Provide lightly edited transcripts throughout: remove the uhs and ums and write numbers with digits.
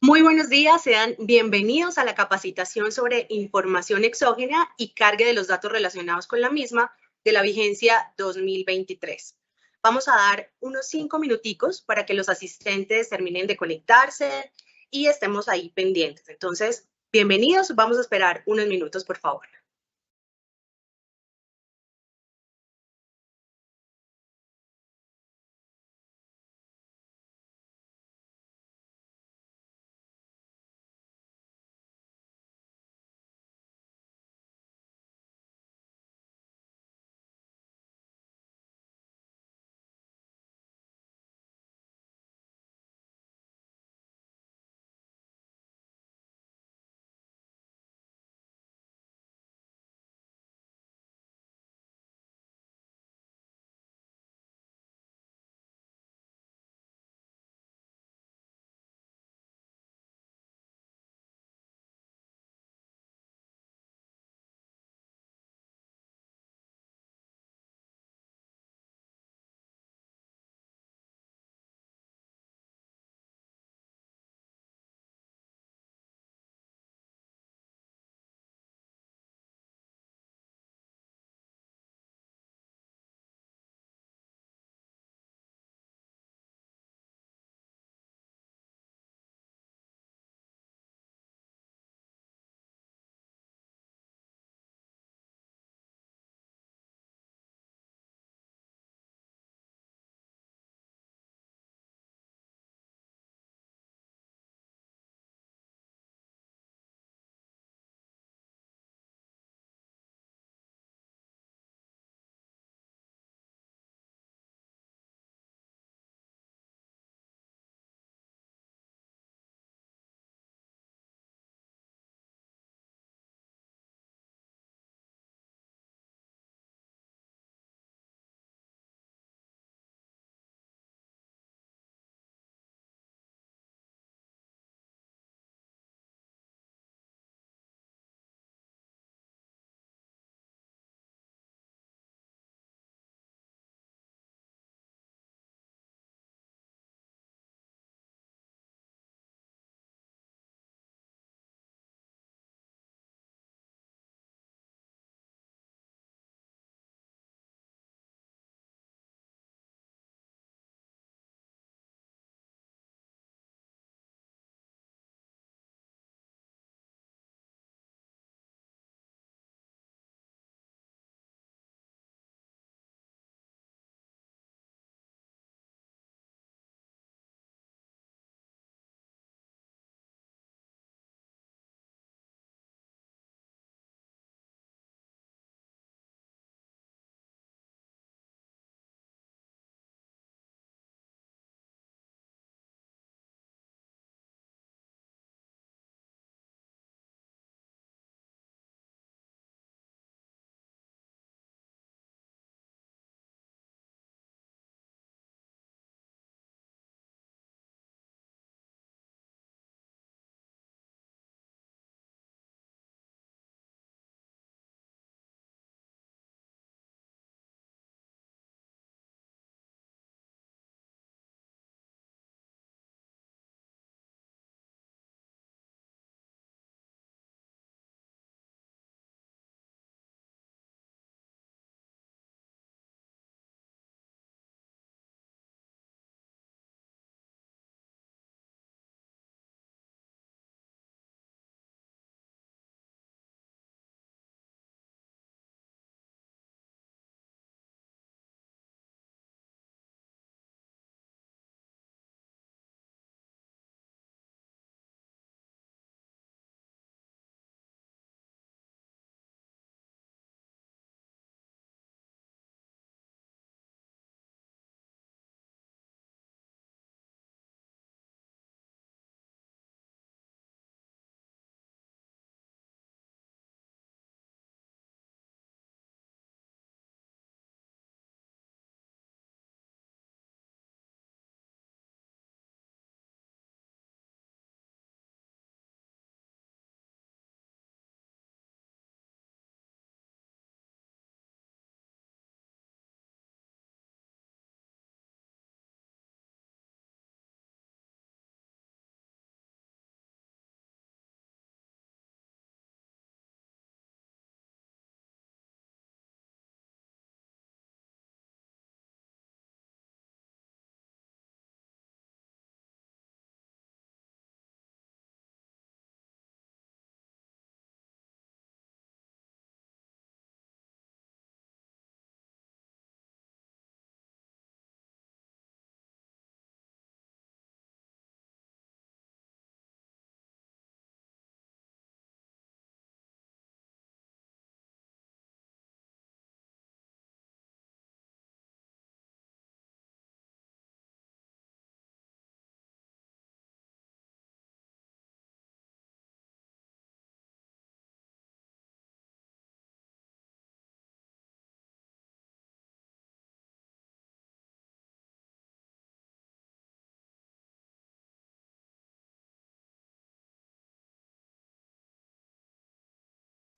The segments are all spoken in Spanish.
Muy buenos días, sean bienvenidos a la capacitación sobre información exógena y carga de los datos relacionados con la misma de la vigencia 2023. Vamos a dar unos 5 minuticos para que los asistentes terminen de conectarse y estemos ahí pendientes. Entonces, bienvenidos, vamos a esperar unos minutos, por favor.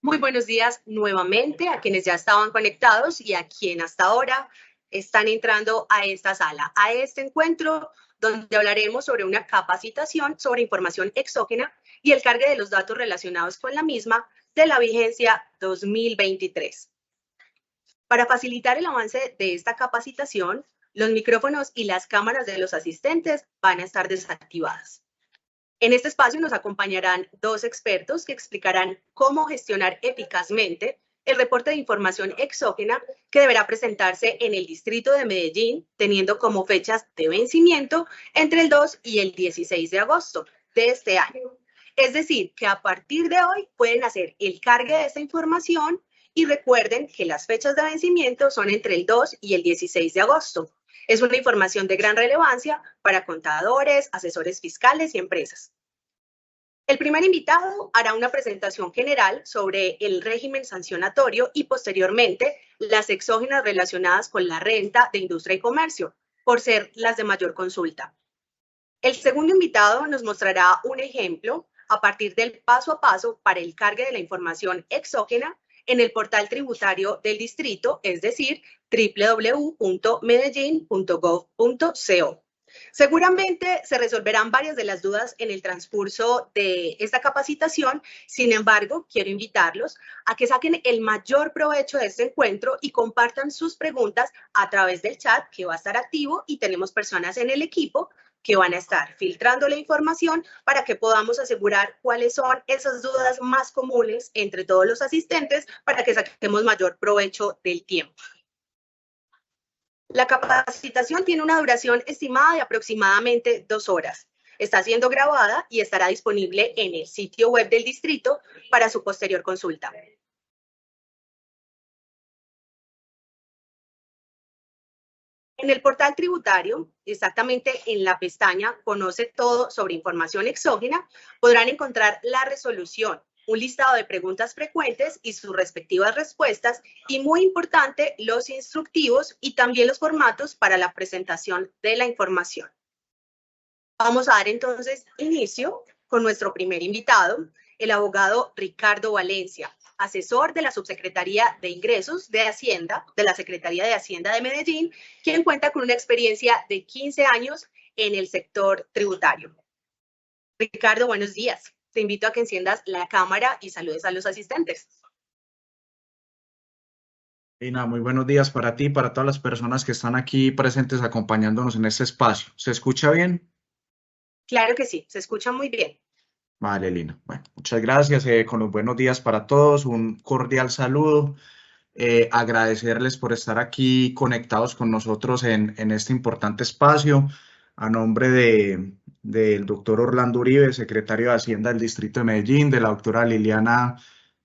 Muy buenos días nuevamente a quienes ya estaban conectados y a quienes hasta ahora están entrando a esta sala, a este encuentro donde hablaremos sobre una capacitación sobre información exógena y el cargue de los datos relacionados con la misma de la vigencia 2023. Para facilitar el avance de esta capacitación, los micrófonos y las cámaras de los asistentes van a estar desactivadas. En este espacio nos acompañarán dos expertos que explicarán cómo gestionar eficazmente el reporte de información exógena que deberá presentarse en el distrito de Medellín, teniendo como fechas de vencimiento entre el 2 y el 16 de agosto de este año. Es decir, que a partir de hoy pueden hacer el cargue de esta información y recuerden que las fechas de vencimiento son entre el 2 y el 16 de agosto. Es una información de gran relevancia para contadores, asesores fiscales y empresas. El primer invitado hará una presentación general sobre el régimen sancionatorio y posteriormente las exógenas relacionadas con la renta de industria y comercio, por ser las de mayor consulta. El segundo invitado nos mostrará un ejemplo a partir del paso a paso para el cargue de la información exógena en el portal tributario del distrito, es decir, www.medellin.gov.co. Seguramente se resolverán varias de las dudas en el transcurso de esta capacitación. Sin embargo, quiero invitarlos a que saquen el mayor provecho de este encuentro y compartan sus preguntas a través del chat que va a estar activo y tenemos personas en el equipo que van a estar filtrando la información para que podamos asegurar cuáles son esas dudas más comunes entre todos los asistentes para que saquemos mayor provecho del tiempo. La capacitación tiene una duración estimada de aproximadamente 2 horas. Está siendo grabada y estará disponible en el sitio web del distrito para su posterior consulta. En el portal tributario, exactamente en la pestaña Conoce todo sobre información exógena, podrán encontrar la resolución, un listado de preguntas frecuentes y sus respectivas respuestas, y muy importante, los instructivos y también los formatos para la presentación de la información. Vamos a dar entonces inicio con nuestro primer invitado, el abogado Ricardo Valencia, asesor de la Subsecretaría de Ingresos de Hacienda, de la Secretaría de Hacienda de Medellín, quien cuenta con una experiencia de 15 años en el sector tributario. Ricardo, buenos días. Te invito a que enciendas la cámara y saludes a los asistentes. Lina, muy buenos días para ti y para todas las personas que están aquí presentes acompañándonos en este espacio. ¿Se escucha bien? Claro que sí, se escucha muy bien. Vale, Lina. Bueno, muchas gracias. Con los buenos días para todos, un cordial saludo. Agradecerles por estar aquí conectados con nosotros en este importante espacio. A nombre del doctor Orlando Uribe, secretario de Hacienda del Distrito de Medellín, de la doctora Liliana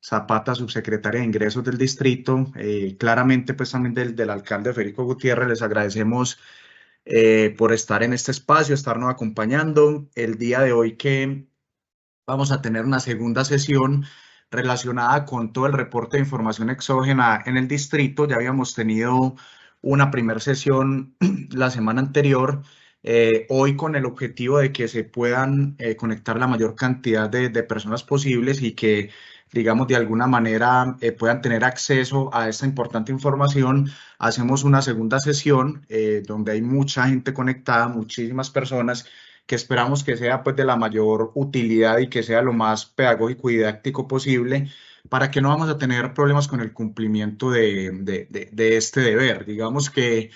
Zapata, subsecretaria de Ingresos del Distrito, claramente pues también del alcalde Federico Gutiérrez, les agradecemos por estar en este espacio, estarnos acompañando. El día de hoy que vamos a tener una segunda sesión relacionada con todo el reporte de información exógena en el distrito. Ya habíamos tenido una primera sesión la semana anterior, hoy con el objetivo de que se puedan conectar la mayor cantidad de personas posibles y que, digamos, de alguna manera puedan tener acceso a esta importante información. Hacemos una segunda sesión donde hay mucha gente conectada, muchísimas personas, que esperamos que sea pues de la mayor utilidad y que sea lo más pedagógico y didáctico posible, para que no vamos a tener problemas con el cumplimiento de este deber. Digamos que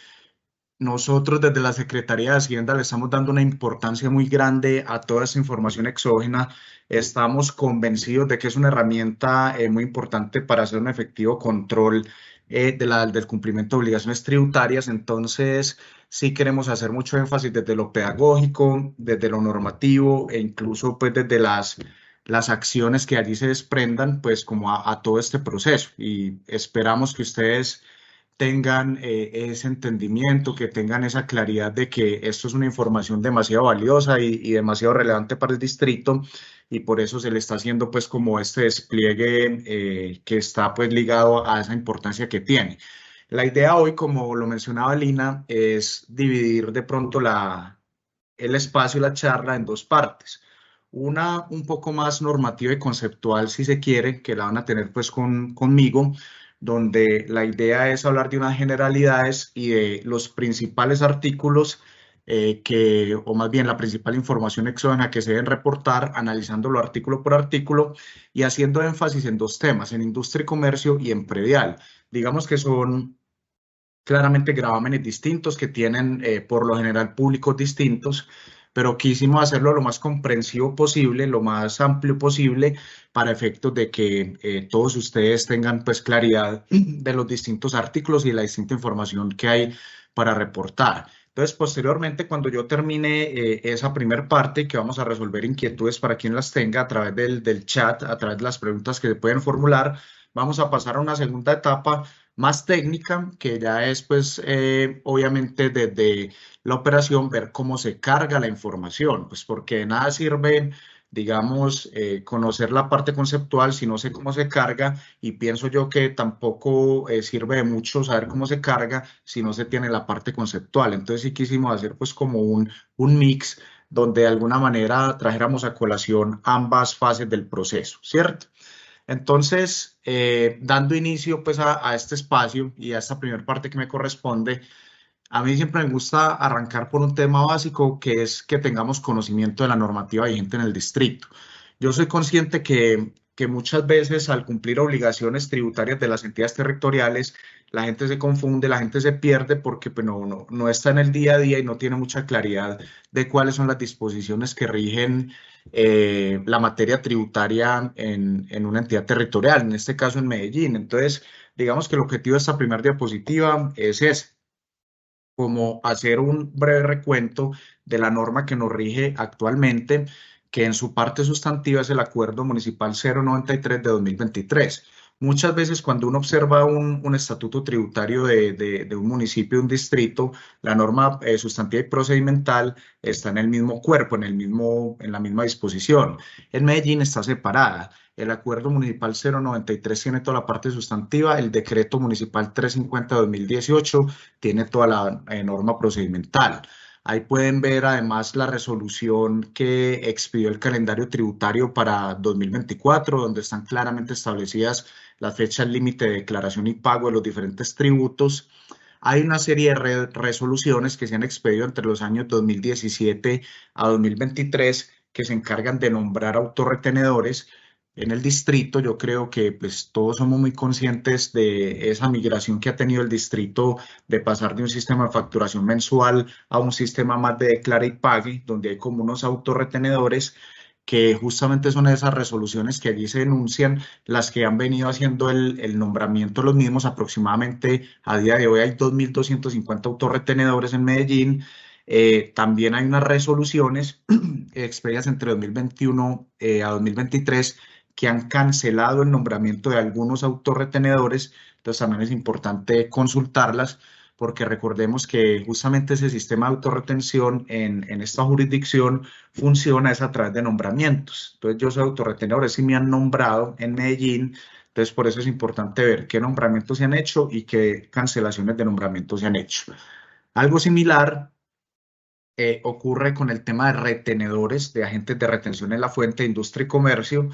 nosotros desde la Secretaría de Hacienda le estamos dando una importancia muy grande a toda esta información exógena. Estamos convencidos de que es una herramienta muy importante para hacer un efectivo control del cumplimiento de obligaciones tributarias. Entonces, sí queremos hacer mucho énfasis desde lo pedagógico, desde lo normativo e incluso pues desde las acciones que allí se desprendan, pues como a todo este proceso. Y esperamos que ustedes tengan ese entendimiento, que tengan esa claridad de que esto es una información demasiado valiosa y demasiado relevante para el distrito, y por eso se le está haciendo pues como este despliegue que está pues ligado a esa importancia que tiene. La idea hoy, como lo mencionaba Lina, es dividir de pronto el espacio y la charla en dos partes. una un poco más normativa y conceptual, si se quiere, que la van a tener pues conmigo, donde la idea es hablar de unas generalidades y de los principales artículos o más bien la principal información exógena que se deben reportar, analizándolo artículo por artículo y haciendo énfasis en dos temas, en industria y comercio y en predial. Digamos que son claramente gravámenes distintos que tienen por lo general públicos distintos, pero quisimos hacerlo lo más comprensivo posible, lo más amplio posible, para efectos de que todos ustedes tengan pues claridad de los distintos artículos y de la distinta información que hay para reportar. Entonces, posteriormente, cuando yo termine esa primer parte, que vamos a resolver inquietudes para quien las tenga a través del chat, a través de las preguntas que se pueden formular, vamos a pasar a una segunda etapa más técnica, que ya es pues obviamente desde la operación ver cómo se carga la información, pues porque de nada sirve, digamos, conocer la parte conceptual si no sé cómo se carga, y pienso yo que tampoco sirve de mucho saber cómo se carga si no se tiene la parte conceptual. Entonces sí quisimos hacer pues como un mix donde de alguna manera trajéramos a colación ambas fases del proceso, ¿cierto? Entonces, dando inicio pues a este espacio y a esta primera parte que me corresponde, a mí siempre me gusta arrancar por un tema básico, que es que tengamos conocimiento de la normativa vigente en el distrito. Yo soy consciente que muchas veces al cumplir obligaciones tributarias de las entidades territoriales, la gente se confunde, la gente se pierde porque pues, no está en el día a día y no tiene mucha claridad de cuáles son las disposiciones que rigen la materia tributaria en una entidad territorial, en este caso en Medellín. Entonces, digamos que el objetivo de esta primera diapositiva es ese, como hacer un breve recuento de la norma que nos rige actualmente, que en su parte sustantiva es el Acuerdo Municipal 093 de 2023. Muchas veces cuando uno observa un estatuto tributario de un municipio, un distrito, la norma sustantiva y procedimental está en el mismo cuerpo, en la misma disposición. En Medellín está separada. El Acuerdo Municipal 093 tiene toda la parte sustantiva, el Decreto Municipal 350 de 2018 tiene toda la norma procedimental. Ahí pueden ver además la resolución que expidió el calendario tributario para 2024, donde están claramente establecidas las fechas límite de declaración y pago de los diferentes tributos. Hay una serie de resoluciones que se han expedido entre los años 2017 a 2023 que se encargan de nombrar autorretenedores en el distrito. Yo creo que pues, todos somos muy conscientes de esa migración que ha tenido el distrito de pasar de un sistema de facturación mensual a un sistema más de declara y pague, donde hay como unos autorretenedores que justamente son esas resoluciones que allí se denuncian, las que han venido haciendo el nombramiento de los mismos. Aproximadamente a día de hoy hay 2.250 autorretenedores en Medellín. También hay unas resoluciones expedidas entre 2021 a 2023 que han cancelado el nombramiento de algunos autorretenedores. Entonces también es importante consultarlas, porque recordemos que justamente ese sistema de autorretención en esta jurisdicción funciona es a través de nombramientos. Entonces yo soy autorretenedor, si me han nombrado en Medellín, entonces por eso es importante ver qué nombramientos se han hecho y qué cancelaciones de nombramientos se han hecho. Algo similar ocurre con el tema de retenedores, de agentes de retención en la fuente de industria y comercio,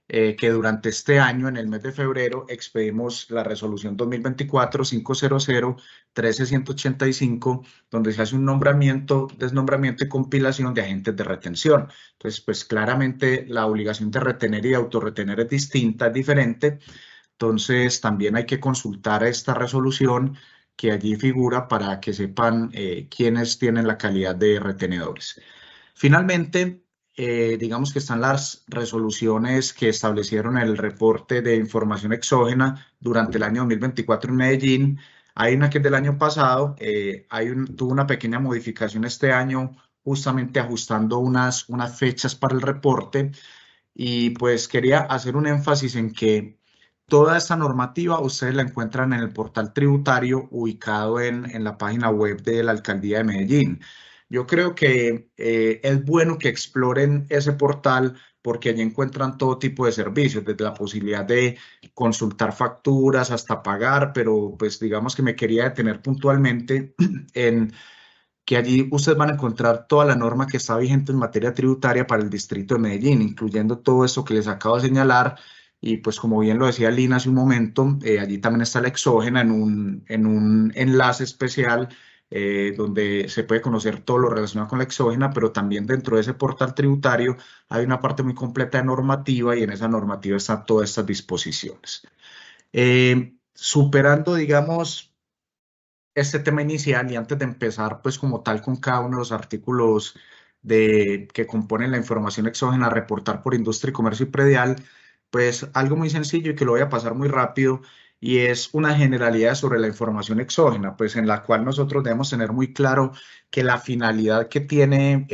que durante este año, en el mes de febrero, expedimos la resolución 2024-500-13185, donde se hace un nombramiento, desnombramiento y compilación de agentes de retención. Entonces, pues claramente la obligación de retener y de autorretener es distinta, es diferente. Entonces, también hay que consultar esta resolución que allí figura para que sepan quiénes tienen la calidad de retenedores. Finalmente, digamos que están las resoluciones que establecieron el reporte de información exógena durante el año 2024 en Medellín. Hay una que es del año pasado, tuvo una pequeña modificación este año, justamente ajustando unas fechas para el reporte, y pues quería hacer un énfasis en que toda esta normativa ustedes la encuentran en el portal tributario ubicado en la página web de la Alcaldía de Medellín. Yo creo que es bueno que exploren ese portal, porque allí encuentran todo tipo de servicios, desde la posibilidad de consultar facturas hasta pagar, pero pues digamos que me quería detener puntualmente en que allí ustedes van a encontrar toda la norma que está vigente en materia tributaria para el distrito de Medellín, incluyendo todo esto que les acabo de señalar. Y pues como bien lo decía Lina hace un momento, allí también está la exógena en un enlace especial donde se puede conocer todo lo relacionado con la exógena, pero también dentro de ese portal tributario hay una parte muy completa de normativa y en esa normativa están todas estas disposiciones. Superando, digamos, este tema inicial y antes de empezar, pues como tal con cada uno de los artículos que componen la información exógena a reportar por industria, comercio y predial, pues algo muy sencillo y que lo voy a pasar muy rápido y es una generalidad sobre la información exógena, pues en la cual nosotros debemos tener muy claro que la finalidad que tiene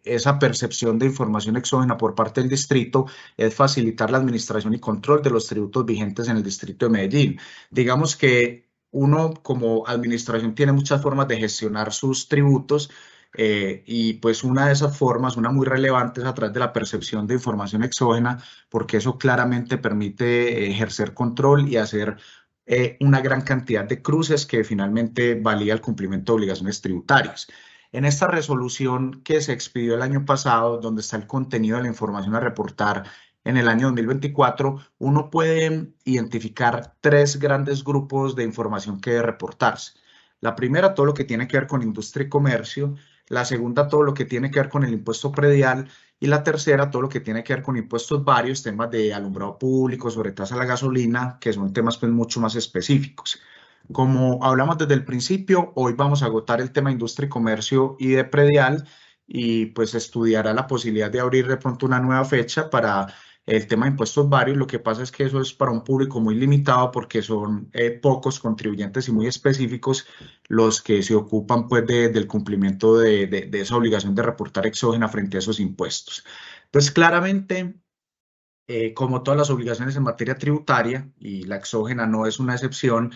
esa percepción de información exógena por parte del distrito es facilitar la administración y control de los tributos vigentes en el distrito de Medellín. Digamos que uno como administración tiene muchas formas de gestionar sus tributos y pues una de esas formas, una muy relevante, es a través de la percepción de información exógena, porque eso claramente permite ejercer control y hacer una gran cantidad de cruces que finalmente valía el cumplimiento de obligaciones tributarias. En esta resolución que se expidió el año pasado, donde está el contenido de la información a reportar en el año 2024, uno puede identificar tres grandes grupos de información que debe reportarse. La primera, todo lo que tiene que ver con industria y comercio. La segunda, todo lo que tiene que ver con el impuesto predial. Y la tercera, todo lo que tiene que ver con impuestos varios, temas de alumbrado público, sobre tasa a la gasolina, que son temas pues mucho más específicos. Como hablamos desde el principio, hoy vamos a agotar el tema industria y comercio y de predial y pues estudiará la posibilidad de abrir de pronto una nueva fecha para el tema de impuestos varios. Lo que pasa es que eso es para un público muy limitado porque son pocos contribuyentes y muy específicos los que se ocupan pues del cumplimiento de esa obligación de reportar exógena frente a esos impuestos. Entonces, claramente, como todas las obligaciones en materia tributaria, y la exógena no es una excepción,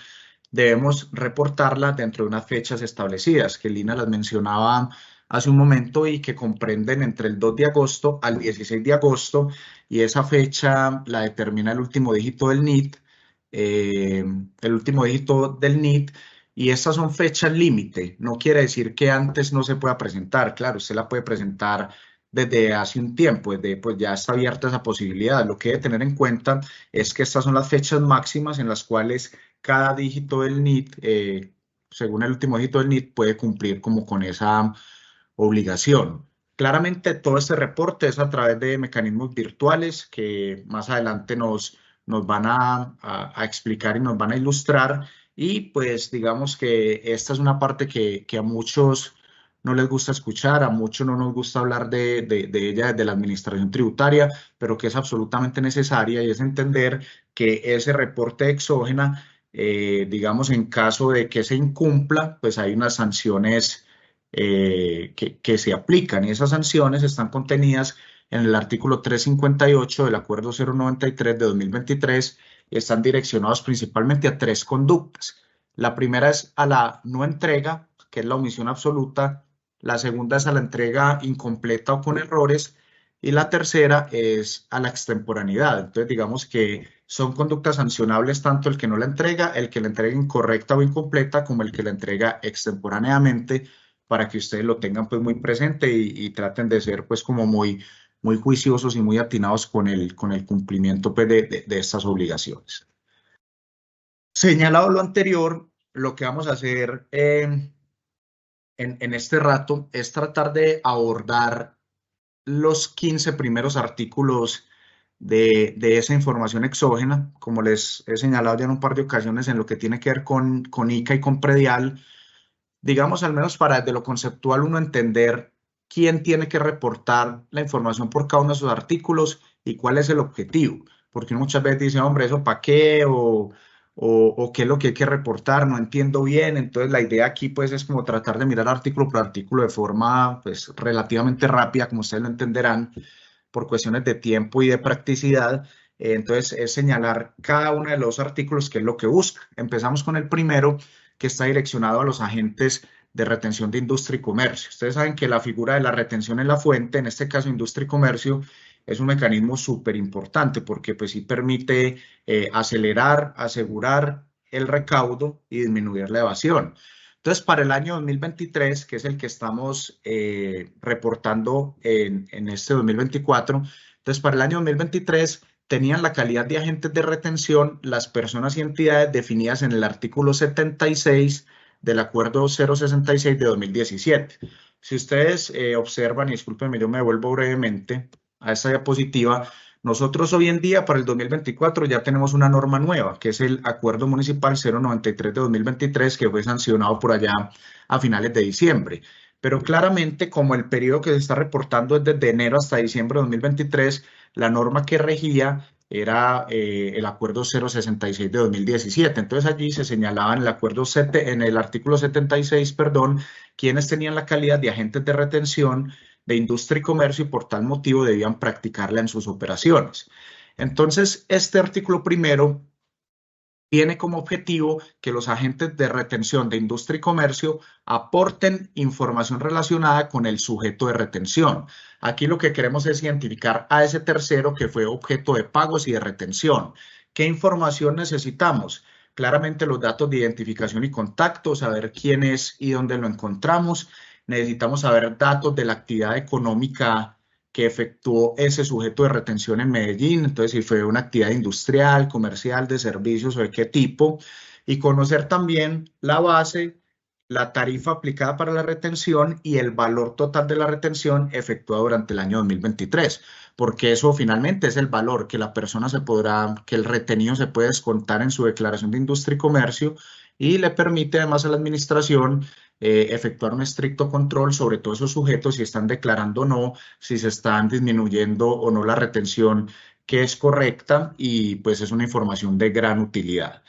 debemos reportarla dentro de unas fechas establecidas, que Lina las mencionaba hace un momento y que comprenden entre el 2 de agosto al 16 de agosto, y esa fecha la determina el último dígito del NIT, y estas son fechas límite. No quiere decir que antes no se pueda presentar, claro, usted la puede presentar desde hace un tiempo, desde, pues ya está abierta esa posibilidad. Lo que debe tener en cuenta es que estas son las fechas máximas en las cuales cada dígito del NIT, según el último dígito del NIT, puede cumplir como con esa obligación. Claramente todo este reporte es a través de mecanismos virtuales que más adelante nos van a explicar y nos van a ilustrar. Y pues digamos que esta es una parte que a muchos no les gusta escuchar, a muchos no nos gusta hablar de ella desde la administración tributaria, pero que es absolutamente necesaria y es entender que ese reporte exógena, digamos, en caso de que se incumpla, pues hay unas sanciones que se aplican y esas sanciones están contenidas en el artículo 358 del Acuerdo 093 de 2023 y están direccionados principalmente a tres conductas. La primera es a la no entrega, que es la omisión absoluta. La segunda es a la entrega incompleta o con errores. Y la tercera es a la extemporaneidad. Entonces, digamos que son conductas sancionables tanto el que no la entrega, el que la entrega incorrecta o incompleta, como el que la entrega extemporáneamente, para que ustedes lo tengan pues muy presente y traten de ser pues como muy juiciosos y muy atinados con el cumplimiento pues, de estas obligaciones. Señalado lo anterior, lo que vamos a hacer en este rato es tratar de abordar los 15 primeros artículos de esa información exógena, como les he señalado ya en un par de ocasiones en lo que tiene que ver con ICA y con predial, digamos al menos para desde lo conceptual uno entender quién tiene que reportar la información por cada uno de esos artículos y cuál es el objetivo, porque uno muchas veces dice, hombre, ¿eso para qué? O qué es lo que hay que reportar, no entiendo bien. Entonces la idea aquí pues es como tratar de mirar artículo por artículo de forma pues relativamente rápida, como ustedes lo entenderán, por cuestiones de tiempo y de practicidad. Entonces es señalar cada uno de los artículos, que es lo que busca. Empezamos con el primero, que está direccionado a los agentes de retención de industria y comercio. Ustedes saben que la figura de la retención en la fuente, en este caso industria y comercio, es un mecanismo súper importante porque pues sí permite acelerar, asegurar el recaudo y disminuir la evasión. Entonces, para el año 2023, que es el que estamos reportando en este 2024, entonces para el año 2023 tenían la calidad de agentes de retención las personas y entidades definidas en el artículo 76 del Acuerdo 066 de 2017. Si ustedes observan, y discúlpenme, yo me devuelvo brevemente a esta diapositiva, nosotros hoy en día, para el 2024, ya tenemos una norma nueva, que es el Acuerdo Municipal 093 de 2023, que fue sancionado por allá a finales de diciembre. Pero claramente, como el periodo que se está reportando es desde enero hasta diciembre de 2023, la norma que regía era el Acuerdo 066 de 2017. Entonces, allí se señalaba en el acuerdo en el artículo 76, perdón, quienes tenían la calidad de agentes de retención de industria y comercio y por tal motivo debían practicarla en sus operaciones. Entonces, este artículo primero tiene como objetivo que los agentes de retención de industria y comercio aporten información relacionada con el sujeto de retención. Aquí lo que queremos es identificar a ese tercero que fue objeto de pagos y de retención. ¿Qué información necesitamos? Claramente los datos de identificación y contacto, saber quién es y dónde lo encontramos. Necesitamos saber datos de la actividad económica que efectuó ese sujeto de retención en Medellín, entonces si fue una actividad industrial, comercial, de servicios o de qué tipo, y conocer también la base, la tarifa aplicada para la retención y el valor total de la retención efectuada durante el año 2023, porque eso finalmente es el valor que la persona que el retenido se puede descontar en su declaración de industria y comercio y le permite además a la administración efectuar un estricto control sobre todos esos sujetos si están declarando o no, si se están disminuyendo o no la retención que es correcta y pues es una información de gran utilidad.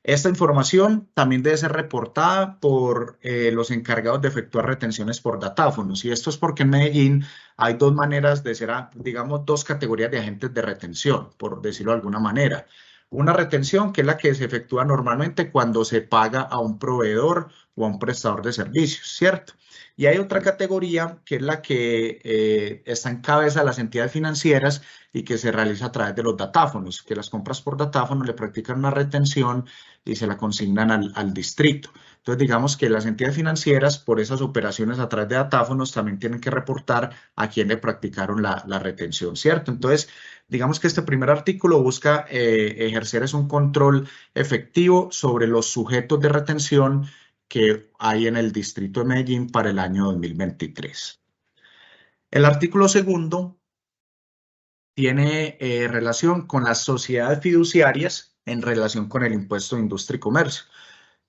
Esta información también debe ser reportada por los encargados de efectuar retenciones por datáfonos. Y esto es porque en Medellín hay dos maneras de ser, digamos, dos categorías de agentes de retención, por decirlo de alguna manera. Una retención que es la que se efectúa normalmente cuando se paga a un proveedor o a un prestador de servicios, ¿cierto? Y hay otra categoría que es la que está en cabeza de las entidades financieras y que se realiza a través de los datáfonos, que las compras por datáfono le practican una retención y se la consignan al distrito. Entonces, digamos que las entidades financieras, por esas operaciones a través de datáfonos, también tienen que reportar a quién le practicaron la retención, ¿cierto? Entonces, digamos que este primer artículo busca ejercer un control efectivo sobre los sujetos de retención que hay en el distrito de Medellín para el año 2023. El artículo segundo tiene relación con las sociedades fiduciarias en relación con el impuesto de industria y comercio.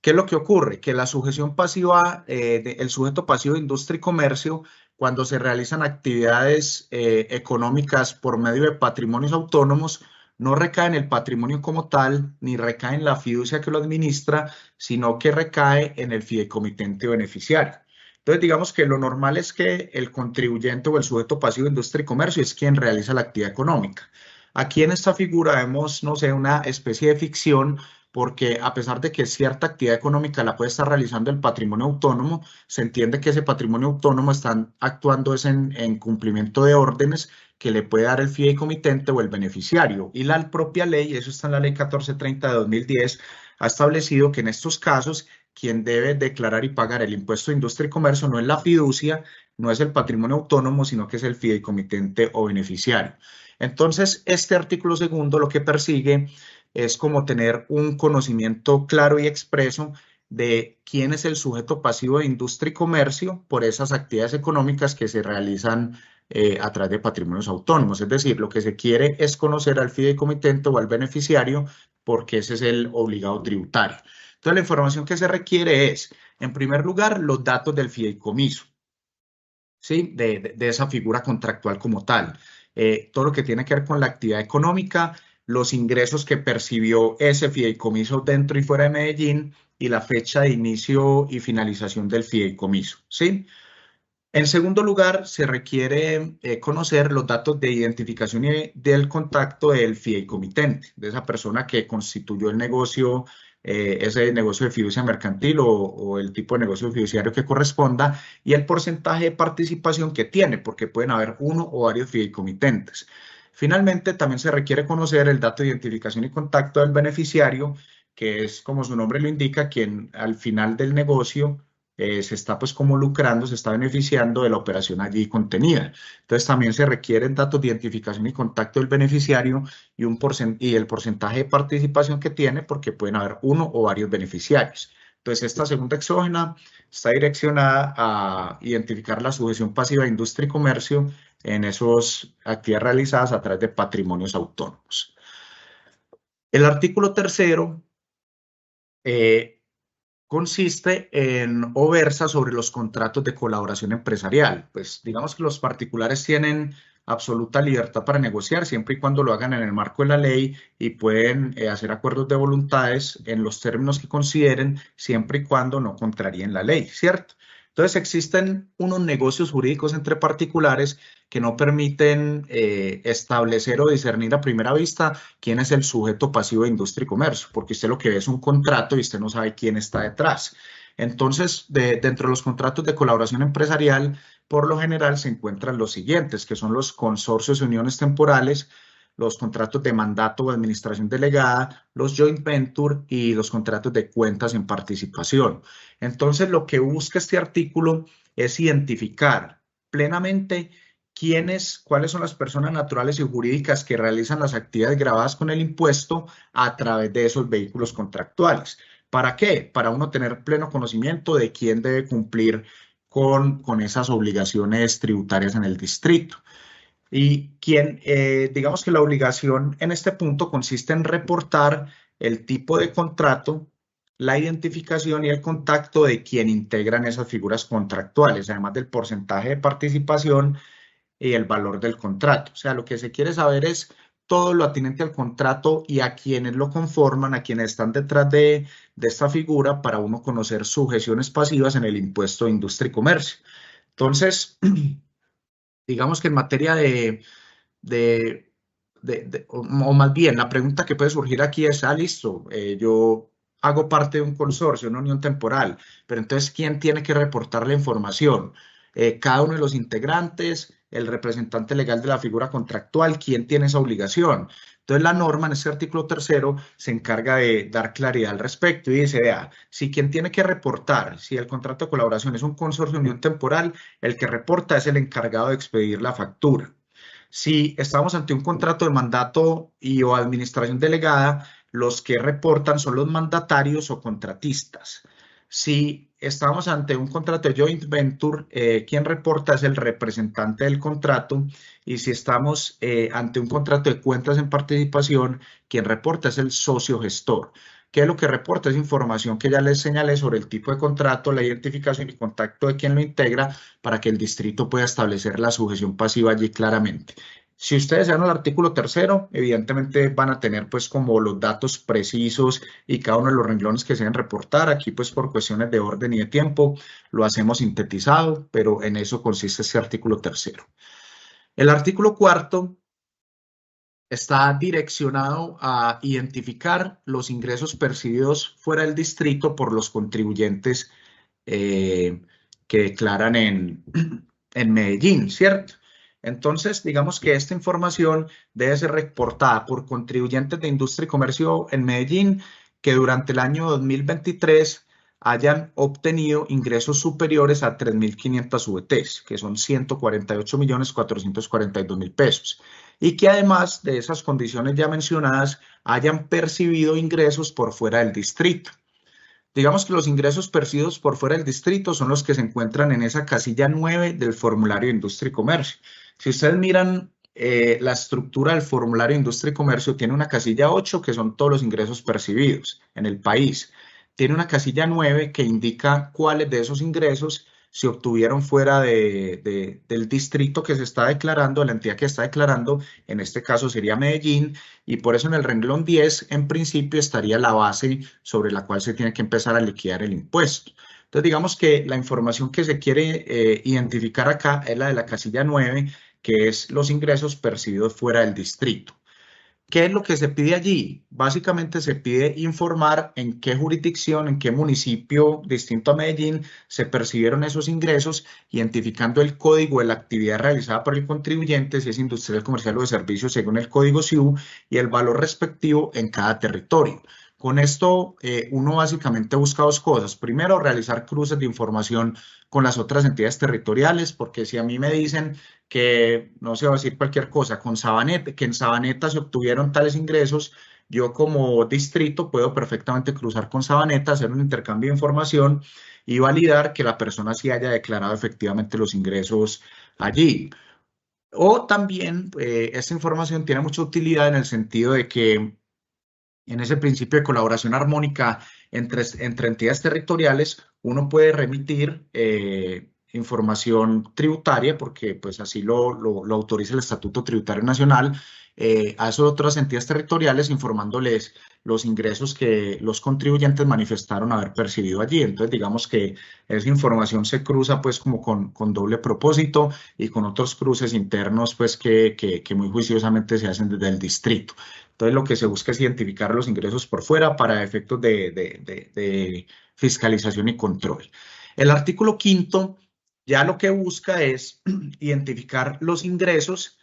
¿Qué es lo que ocurre? Que la sujeción pasiva, el sujeto pasivo de industria y comercio, cuando se realizan actividades económicas por medio de patrimonios autónomos, no recae en el patrimonio como tal, ni recae en la fiducia que lo administra, sino que recae en el fideicomitente beneficiario. Entonces, digamos que lo normal es que el contribuyente o el sujeto pasivo de industria y comercio es quien realiza la actividad económica. Aquí en esta figura vemos, no sé, una especie de ficción porque a pesar de que cierta actividad económica la puede estar realizando el patrimonio autónomo, se entiende que ese patrimonio autónomo está actuando en cumplimiento de órdenes que le puede dar el fideicomitente o el beneficiario. Y la propia ley, eso está en la ley 1430 de 2010, ha establecido que en estos casos quien debe declarar y pagar el impuesto de industria y comercio no es la fiducia, no es el patrimonio autónomo, sino que es el fideicomitente o beneficiario. Entonces, este artículo segundo lo que persigue es como tener un conocimiento claro y expreso de quién es el sujeto pasivo de industria y comercio por esas actividades económicas que se realizan a través de patrimonios autónomos. Es decir, lo que se quiere es conocer al fideicomitente o al beneficiario porque ese es el obligado tributario. Entonces, la información que se requiere es, en primer lugar, los datos del fideicomiso, ¿sí? De esa figura contractual como tal. Todo lo que tiene que ver con la actividad económica, los ingresos que percibió ese fideicomiso dentro y fuera de Medellín y la fecha de inicio y finalización del fideicomiso, ¿sí? En segundo lugar, se requiere conocer los datos de identificación y del contacto del fideicomitente, de esa persona que constituyó el negocio, ese negocio de fiducia mercantil o el tipo de negocio fiduciario que corresponda y el porcentaje de participación que tiene, porque pueden haber uno o varios fideicomitentes. Finalmente, también se requiere conocer el dato de identificación y contacto del beneficiario, que es, como su nombre lo indica, quien al final del negocio se está pues como lucrando, se está beneficiando de la operación allí contenida. Entonces también se requieren datos de identificación y contacto del beneficiario y el porcentaje de participación que tiene, porque pueden haber uno o varios beneficiarios. Entonces esta segunda exógena está direccionada a identificar la sujeción pasiva de industria y comercio en esas actividades realizadas a través de patrimonios autónomos. El artículo tercero consiste en o versa sobre los contratos de colaboración empresarial. Pues digamos que los particulares tienen absoluta libertad para negociar siempre y cuando lo hagan en el marco de la ley y pueden hacer acuerdos de voluntades en los términos que consideren siempre y cuando no contraríen la ley, ¿cierto? Entonces existen unos negocios jurídicos entre particulares que no permiten establecer o discernir a primera vista quién es el sujeto pasivo de industria y comercio, porque usted lo que ve es un contrato y usted no sabe quién está detrás. Entonces, dentro de los contratos de colaboración empresarial, por lo general se encuentran los siguientes, que son los consorcios y uniones temporales, los contratos de mandato o administración delegada, los joint venture y los contratos de cuentas en participación. Entonces, lo que busca este artículo es identificar plenamente cuáles son las personas naturales y jurídicas que realizan las actividades gravadas con el impuesto a través de esos vehículos contractuales. ¿Para qué? Para uno tener pleno conocimiento de quién debe cumplir con esas obligaciones tributarias en el distrito. Y digamos que la obligación en este punto consiste en reportar el tipo de contrato, la identificación y el contacto de quien integran esas figuras contractuales, además del porcentaje de participación y el valor del contrato. O sea, lo que se quiere saber es todo lo atinente al contrato y a quienes lo conforman, a quienes están detrás de esta figura para uno conocer sujeciones pasivas en el impuesto de industria y comercio. Entonces, digamos que en materia o más bien, la pregunta que puede surgir aquí es, listo, yo hago parte de un consorcio, una unión temporal, pero entonces, ¿quién tiene que reportar la información? Cada uno de los integrantes, el representante legal de la figura contractual, ¿quién tiene esa obligación? Entonces, la norma en este artículo tercero se encarga de dar claridad al respecto y dice, vea, si quien tiene que reportar, si el contrato de colaboración es un consorcio de unión temporal, el que reporta es el encargado de expedir la factura. Si estamos ante un contrato de mandato o administración delegada, los que reportan son los mandatarios o contratistas. Si estamos ante un contrato de joint venture, quien reporta es el representante del contrato. Y si estamos ante un contrato de cuentas en participación, quien reporta es el socio gestor. ¿Qué es lo que reporta? Es información que ya les señalé sobre el tipo de contrato, la identificación y contacto de quien lo integra para que el distrito pueda establecer la sujeción pasiva allí claramente. Si ustedes vean el artículo tercero, evidentemente van a tener pues como los datos precisos y cada uno de los renglones que se deben reportar. Aquí pues por cuestiones de orden y de tiempo lo hacemos sintetizado, pero en eso consiste este artículo tercero. El artículo cuarto está direccionado a identificar los ingresos percibidos fuera del distrito por los contribuyentes que declaran en Medellín, ¿cierto? Entonces, digamos que esta información debe ser reportada por contribuyentes de industria y comercio en Medellín que durante el año 2023 hayan obtenido ingresos superiores a 3.500 VTs, que son 148.442.000 pesos, y que además de esas condiciones ya mencionadas hayan percibido ingresos por fuera del distrito. Digamos que los ingresos percibidos por fuera del distrito son los que se encuentran en esa casilla 9 del formulario de industria y comercio. Si ustedes miran la estructura del formulario de industria y comercio, tiene una casilla 8 que son todos los ingresos percibidos en el país. Tiene una casilla 9 que indica cuáles de esos ingresos se obtuvieron fuera del distrito que se está declarando, de la entidad que está declarando, en este caso sería Medellín, y por eso en el renglón 10, en principio, estaría la base sobre la cual se tiene que empezar a liquidar el impuesto. Entonces, digamos que la información que se quiere identificar acá es la de la casilla 9, que es los ingresos percibidos fuera del distrito. ¿Qué es lo que se pide allí? Básicamente se pide informar en qué jurisdicción, en qué municipio distinto a Medellín se percibieron esos ingresos, identificando el código de la actividad realizada por el contribuyente, si es industrial, comercial o de servicios según el código SIU, y el valor respectivo en cada territorio. Con esto, uno básicamente busca dos cosas. Primero, realizar cruces de información con las otras entidades territoriales, porque si a mí me dicen que, no sé, voy a decir cualquier cosa, con Sabaneta, que en Sabaneta se obtuvieron tales ingresos, yo como distrito puedo perfectamente cruzar con Sabaneta, hacer un intercambio de información y validar que la persona sí haya declarado efectivamente los ingresos allí. O también esta información tiene mucha utilidad en el sentido de que en ese principio de colaboración armónica entre entidades territoriales, uno puede remitir información tributaria, porque pues así lo autoriza el Estatuto Tributario Nacional, a esas otras entidades territoriales informándoles los ingresos que los contribuyentes manifestaron haber percibido allí. Entonces, digamos que esa información se cruza pues como con doble propósito y con otros cruces internos pues que muy juiciosamente se hacen desde el distrito. Entonces, lo que se busca es identificar los ingresos por fuera para efectos de fiscalización y control. El artículo quinto ya lo que busca es identificar los ingresos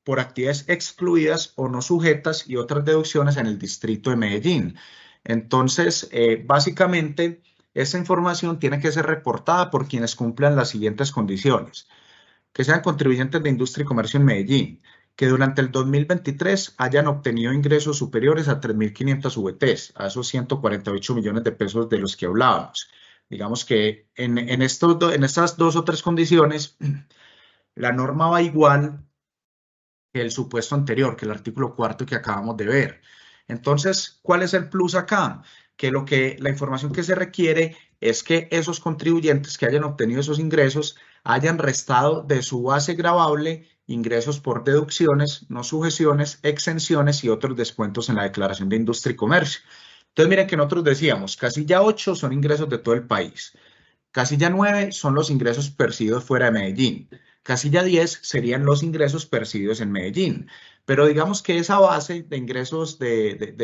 por actividades excluidas o no sujetas y otras deducciones en el distrito de Medellín. Entonces, básicamente, esa información tiene que ser reportada por quienes cumplan las siguientes condiciones: que sean contribuyentes de industria y comercio en Medellín, que durante el 2023 hayan obtenido ingresos superiores a 3.500 VTs, a esos 148 millones de pesos de los que hablábamos. Digamos que en estas dos o tres condiciones, la norma va igual que el supuesto anterior, que el artículo cuarto que acabamos de ver. Entonces, ¿cuál es el plus acá? Que la información que se requiere es que esos contribuyentes que hayan obtenido esos ingresos hayan restado de su base gravable ingresos por deducciones, no sujeciones, exenciones y otros descuentos en la declaración de industria y comercio. Entonces, miren que nosotros decíamos, casilla 8 son ingresos de todo el país. Casilla 9 son los ingresos percibidos fuera de Medellín. Casilla 10 serían los ingresos percibidos en Medellín. Pero digamos que esa base de ingresos de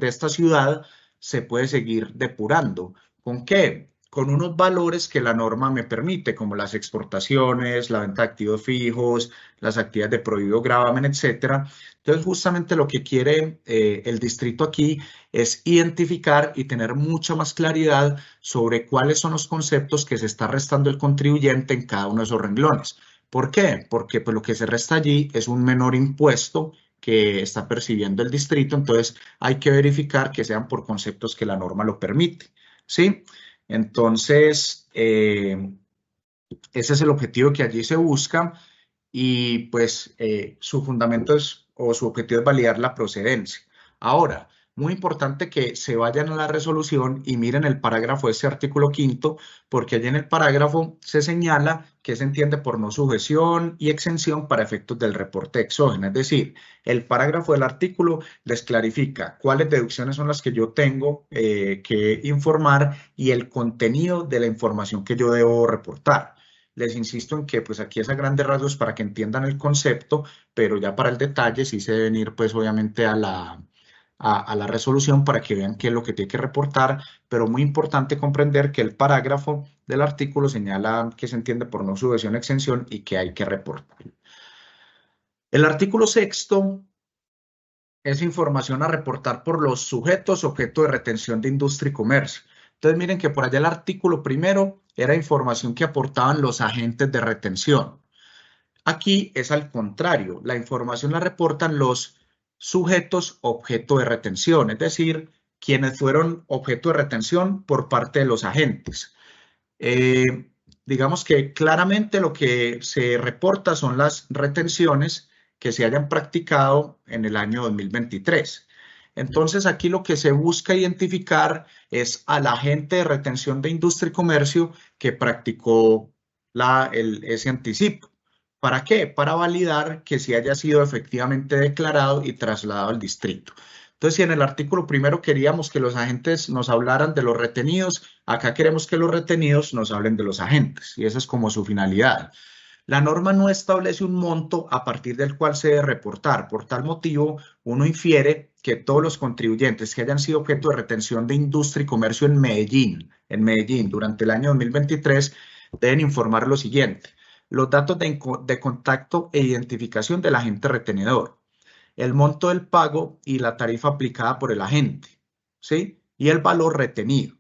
esta ciudad se puede seguir depurando. ¿Con qué? Con unos valores que la norma me permite, como las exportaciones, la venta de activos fijos, las actividades de prohibido gravamen, etcétera. Entonces, justamente lo que quiere el distrito aquí es identificar y tener mucha más claridad sobre cuáles son los conceptos que se está restando el contribuyente en cada uno de esos renglones. ¿Por qué? Porque pues, lo que se resta allí es un menor impuesto que está percibiendo el distrito, entonces hay que verificar que sean por conceptos que la norma lo permite, ¿sí? Entonces, ese es el objetivo que allí se busca y pues su fundamento es, o su objetivo es validar la procedencia. Ahora, muy importante que se vayan a la resolución y miren el parágrafo de ese artículo quinto, porque allí en el parágrafo se señala que se entiende por no sujeción y exención para efectos del reporte exógeno. Es decir, el parágrafo del artículo les clarifica cuáles deducciones son las que yo tengo que informar y el contenido de la información que yo debo reportar. Les insisto en que pues aquí es a grandes rasgos para que entiendan el concepto, pero ya para el detalle sí se deben ir pues obviamente a la resolución para que vean qué es lo que tiene que reportar, pero muy importante comprender que el parágrafo del artículo señala que se entiende por no sujeción, exención y que hay que reportar. El artículo sexto es información a reportar por los sujetos objeto de retención de industria y comercio. Entonces miren que por allá el artículo primero era información que aportaban los agentes de retención. Aquí es al contrario, la información la reportan los sujetos objeto de retención, es decir, quienes fueron objeto de retención por parte de los agentes. Digamos que claramente lo que se reporta son las retenciones que se hayan practicado en el año 2023. Entonces, aquí lo que se busca identificar es al agente de retención de industria y comercio que practicó ese anticipo. ¿Para qué? Para validar que sí haya sido efectivamente declarado y trasladado al distrito. Entonces, si en el artículo primero queríamos que los agentes nos hablaran de los retenidos, acá queremos que los retenidos nos hablen de los agentes, y esa es como su finalidad. La norma no establece un monto a partir del cual se debe reportar. Por tal motivo, uno infiere que todos los contribuyentes que hayan sido objeto de retención de industria y comercio en Medellín durante el año 2023, deben informar lo siguiente: los datos de contacto e identificación del agente retenedor, el monto del pago y la tarifa aplicada por el agente, ¿sí? Y el valor retenido.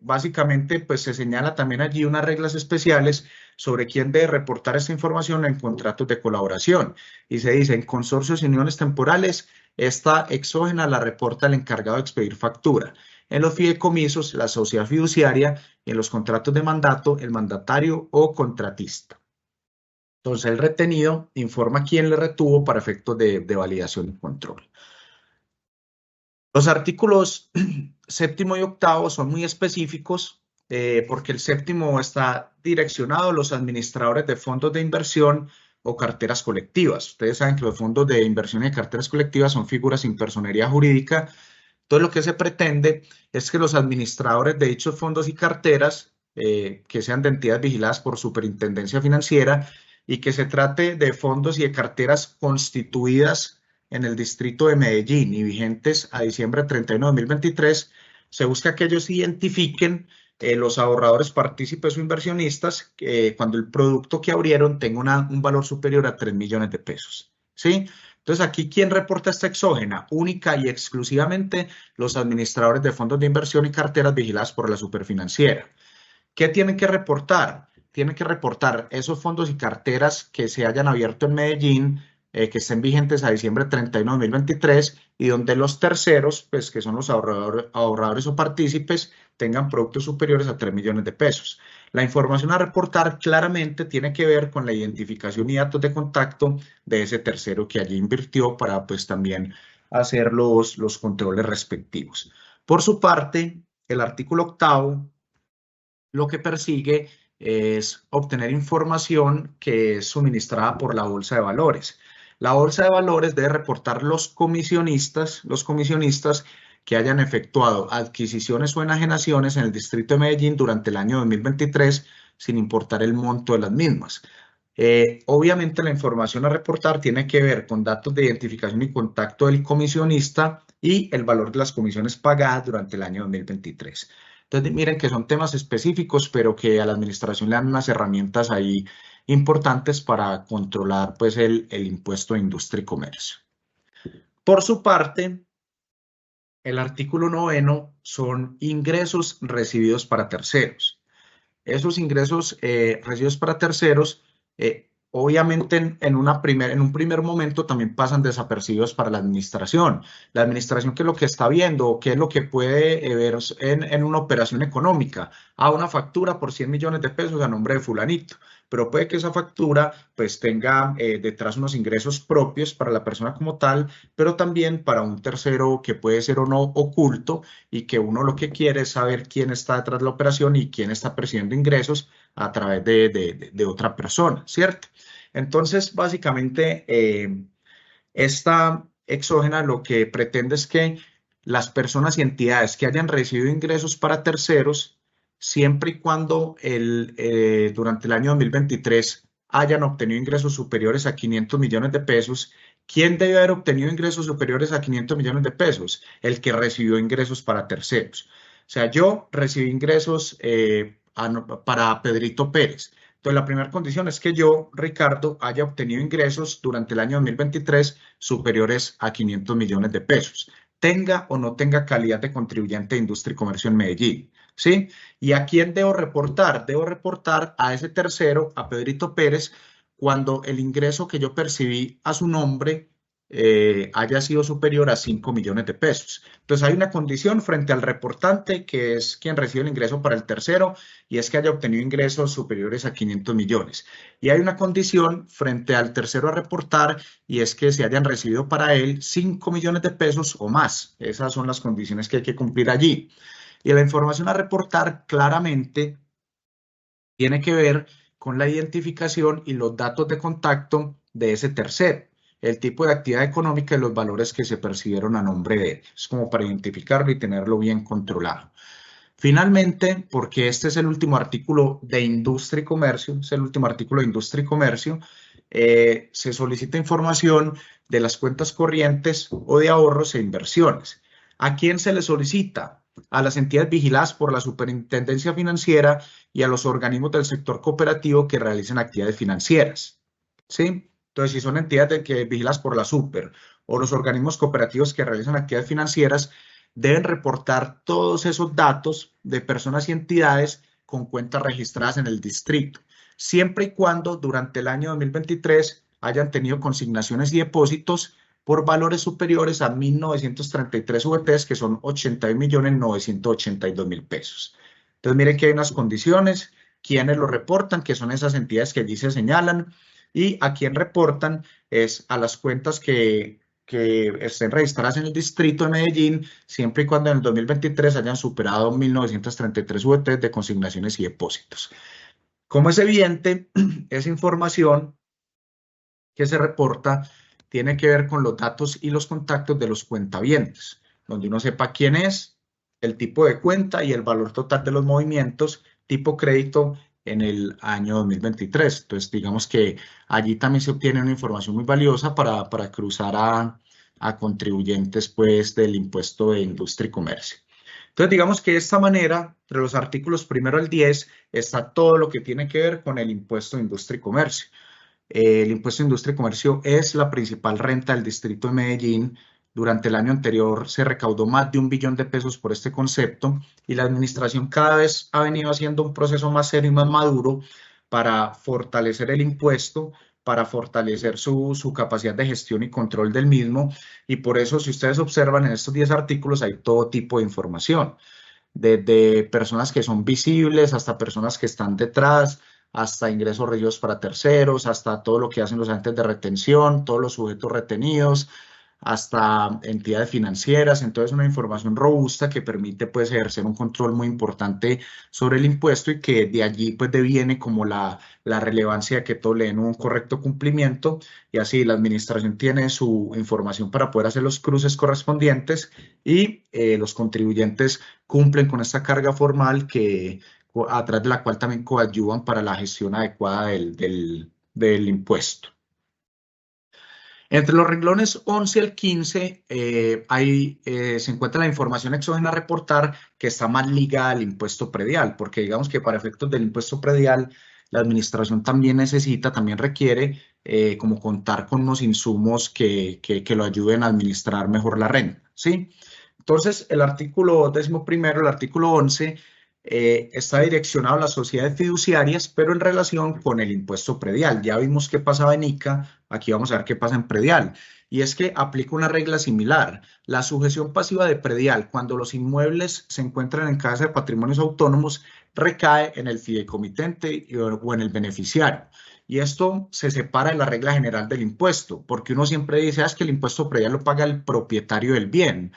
Básicamente, pues se señala también allí unas reglas especiales sobre quién debe reportar esta información en contratos de colaboración. Y se dice, en consorcios y uniones temporales, esta exógena la reporta el encargado de expedir factura. En los fideicomisos, la sociedad fiduciaria, y en los contratos de mandato, el mandatario o contratista. Entonces, el retenido informa quién le retuvo para efectos de validación y control. Los artículos séptimo y octavo son muy específicos porque el séptimo está direccionado a los administradores de fondos de inversión o carteras colectivas. Ustedes saben que los fondos de inversión y carteras colectivas son figuras sin personería jurídica. Entonces, lo que se pretende es que los administradores de dichos fondos y carteras, que sean de entidades vigiladas por Superintendencia Financiera y que se trate de fondos y de carteras constituidas en el distrito de Medellín y vigentes a diciembre 31 de 2023, se busca que ellos identifiquen los ahorradores partícipes o inversionistas cuando el producto que abrieron tenga un valor superior a 3 millones de pesos. ¿Sí? Entonces, aquí, ¿quién reporta esta exógena? Única y exclusivamente los administradores de fondos de inversión y carteras vigiladas por la Superfinanciera. ¿Qué tienen que reportar? Tienen que reportar esos fondos y carteras que se hayan abierto en Medellín, que estén vigentes a diciembre 31 de 2023 y donde los terceros, pues que son los ahorradores o partícipes, tengan productos superiores a 3 millones de pesos. La información a reportar claramente tiene que ver con la identificación y datos de contacto de ese tercero que allí invirtió para pues también hacer los controles respectivos. Por su parte, el artículo octavo lo que persigue es obtener información que es suministrada por la Bolsa de Valores. La Bolsa de Valores debe reportar los comisionistas que hayan efectuado adquisiciones o enajenaciones en el distrito de Medellín durante el año 2023, sin importar el monto de las mismas. Obviamente la información a reportar tiene que ver con datos de identificación y contacto del comisionista y el valor de las comisiones pagadas durante el año 2023. Entonces, miren que son temas específicos, pero que a la administración le dan unas herramientas ahí importantes para controlar pues, el impuesto de industria y comercio. Por su parte, el artículo noveno son ingresos recibidos para terceros. Esos ingresos recibidos para terceros, obviamente en un primer momento también pasan desapercibidos para la administración. La administración, ¿qué es lo que está viendo? ¿Qué es lo que puede ver en una operación económica? Una factura por 100 millones de pesos a nombre de fulanito, pero puede que esa factura pues tenga detrás unos ingresos propios para la persona como tal, pero también para un tercero que puede ser o no oculto y que uno lo que quiere es saber quién está detrás de la operación y quién está percibiendo ingresos a través de otra persona, ¿cierto? Entonces, básicamente, esta exógena lo que pretende es que las personas y entidades que hayan recibido ingresos para terceros, siempre y cuando durante el año 2023 hayan obtenido ingresos superiores a 500 millones de pesos, ¿quién debe haber obtenido ingresos superiores a 500 millones de pesos? El que recibió ingresos para terceros. O sea, yo recibí ingresos para Pedrito Pérez. Entonces, la primera condición es que yo, Ricardo, haya obtenido ingresos durante el año 2023 superiores a 500 millones de pesos, tenga o no tenga calidad de contribuyente de industria y comercio en Medellín, ¿sí? ¿Y a quién debo reportar? Debo reportar a ese tercero, a Pedrito Pérez, cuando el ingreso que yo percibí a su nombre haya sido superior a 5 millones de pesos. Entonces hay una condición frente al reportante, que es quien recibe el ingreso para el tercero, y es que haya obtenido ingresos superiores a 500 millones. Y hay una condición frente al tercero a reportar, y es que se hayan recibido para él 5 millones de pesos o más. Esas son las condiciones que hay que cumplir allí. Y la información a reportar claramente tiene que ver con la identificación y los datos de contacto de ese tercero, el tipo de actividad económica y los valores que se percibieron a nombre de él. Es como para identificarlo y tenerlo bien controlado. Finalmente, porque este es el último artículo de industria y comercio, se solicita información de las cuentas corrientes o de ahorros e inversiones. ¿A quién se le solicita? A las entidades vigiladas por la Superintendencia Financiera y a los organismos del sector cooperativo que realicen actividades financieras, ¿sí? Entonces, si son entidades que vigiladas por la Super o los organismos cooperativos que realizan actividades financieras, deben reportar todos esos datos de personas y entidades con cuentas registradas en el distrito, siempre y cuando durante el año 2023 hayan tenido consignaciones y depósitos por valores superiores a 1.933 VTs, que son 81.982.000 pesos. Entonces, miren que hay unas condiciones, quiénes lo reportan, que son esas entidades que allí se señalan, y a quién reportan es a las cuentas que estén registradas en el distrito de Medellín, siempre y cuando en el 2023 hayan superado 1.933 VTs de consignaciones y depósitos. Como es evidente, esa información que se reporta tiene que ver con los datos y los contactos de los cuentavientes, donde uno sepa quién es, el tipo de cuenta y el valor total de los movimientos, tipo crédito en el año 2023. Entonces, digamos que allí también se obtiene una información muy valiosa para cruzar a contribuyentes pues, del impuesto de industria y comercio. Entonces, digamos que de esta manera, entre los artículos 1 al 10, está todo lo que tiene que ver con el impuesto de industria y comercio. El impuesto de industria y comercio es la principal renta del distrito de Medellín. Durante el año anterior se recaudó más de 1 billón de pesos por este concepto y la administración cada vez ha venido haciendo un proceso más serio y más maduro para fortalecer el impuesto, para fortalecer su capacidad de gestión y control del mismo. Y por eso, si ustedes observan en estos 10 artículos, hay todo tipo de información, desde personas que son visibles hasta personas que están detrás, hasta ingresos regidos para terceros, hasta todo lo que hacen los agentes de retención, todos los sujetos retenidos, hasta entidades financieras. Entonces, una información robusta que permite pues ejercer un control muy importante sobre el impuesto y que de allí pues deviene como la relevancia de que todo le den un correcto cumplimiento y así la administración tiene su información para poder hacer los cruces correspondientes y los contribuyentes cumplen con esta carga formal que a través de la cual también coadyuvan para la gestión adecuada del impuesto. Entre los renglones 11 al 15 se encuentra la información exógena a reportar que está más ligada al impuesto predial, porque digamos que para efectos del impuesto predial la administración también requiere como contar con unos insumos que lo ayuden a administrar mejor la renta, ¿sí? Entonces, el artículo 11, el artículo 11, está direccionado a las sociedades fiduciarias, pero en relación con el impuesto predial. Ya vimos qué pasaba en ICA, aquí vamos a ver qué pasa en predial. Y es que aplica una regla similar. La sujeción pasiva de predial, cuando los inmuebles se encuentran en cabeza de patrimonios autónomos, recae en el fideicomitente o en el beneficiario. Y esto se separa de la regla general del impuesto, porque uno siempre dice, es que el impuesto predial lo paga el propietario del bien,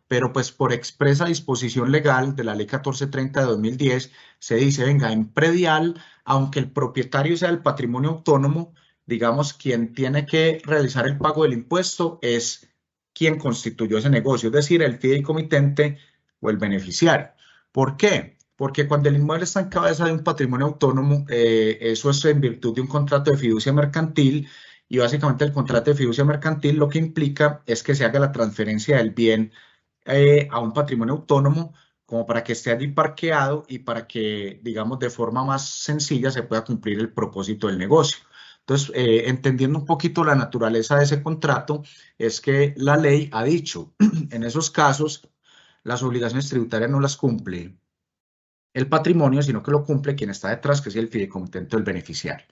pero pues por expresa disposición legal de la Ley 1430 de 2010, se dice, venga, en predial, aunque el propietario sea el patrimonio autónomo, digamos, quien tiene que realizar el pago del impuesto es quien constituyó ese negocio, es decir, el fideicomitente o el beneficiario. ¿Por qué? Porque cuando el inmueble está en cabeza de un patrimonio autónomo, eso es en virtud de un contrato de fiducia mercantil, y básicamente el contrato de fiducia mercantil lo que implica es que se haga la transferencia del bien a un patrimonio autónomo como para que esté allí parqueado y para que, digamos, de forma más sencilla se pueda cumplir el propósito del negocio. Entonces, entendiendo un poquito la naturaleza de ese contrato, es que la ley ha dicho, en esos casos, las obligaciones tributarias no las cumple el patrimonio, sino que lo cumple quien está detrás, que es el fideicomitente del beneficiario.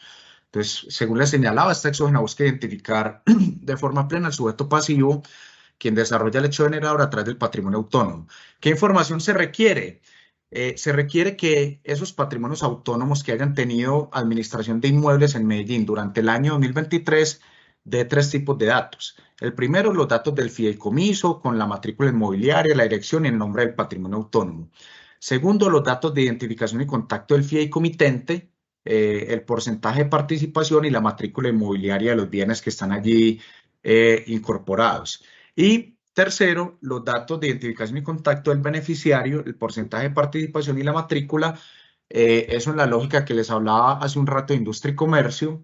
Entonces, según le señalaba, esta exógena busca identificar de forma plena el sujeto pasivo, quien desarrolla el hecho generador a través del patrimonio autónomo. ¿Qué información se requiere? Se requiere que esos patrimonios autónomos que hayan tenido administración de inmuebles en Medellín durante el año 2023 de 3 tipos de datos. El primero, los datos del fideicomiso con la matrícula inmobiliaria, la dirección y el nombre del patrimonio autónomo. Segundo, los datos de identificación y contacto del fideicomitente, el porcentaje de participación y la matrícula inmobiliaria de los bienes que están allí incorporados. Y tercero, los datos de identificación y contacto del beneficiario, el porcentaje de participación y la matrícula. Eso en la lógica que les hablaba hace un rato de industria y comercio,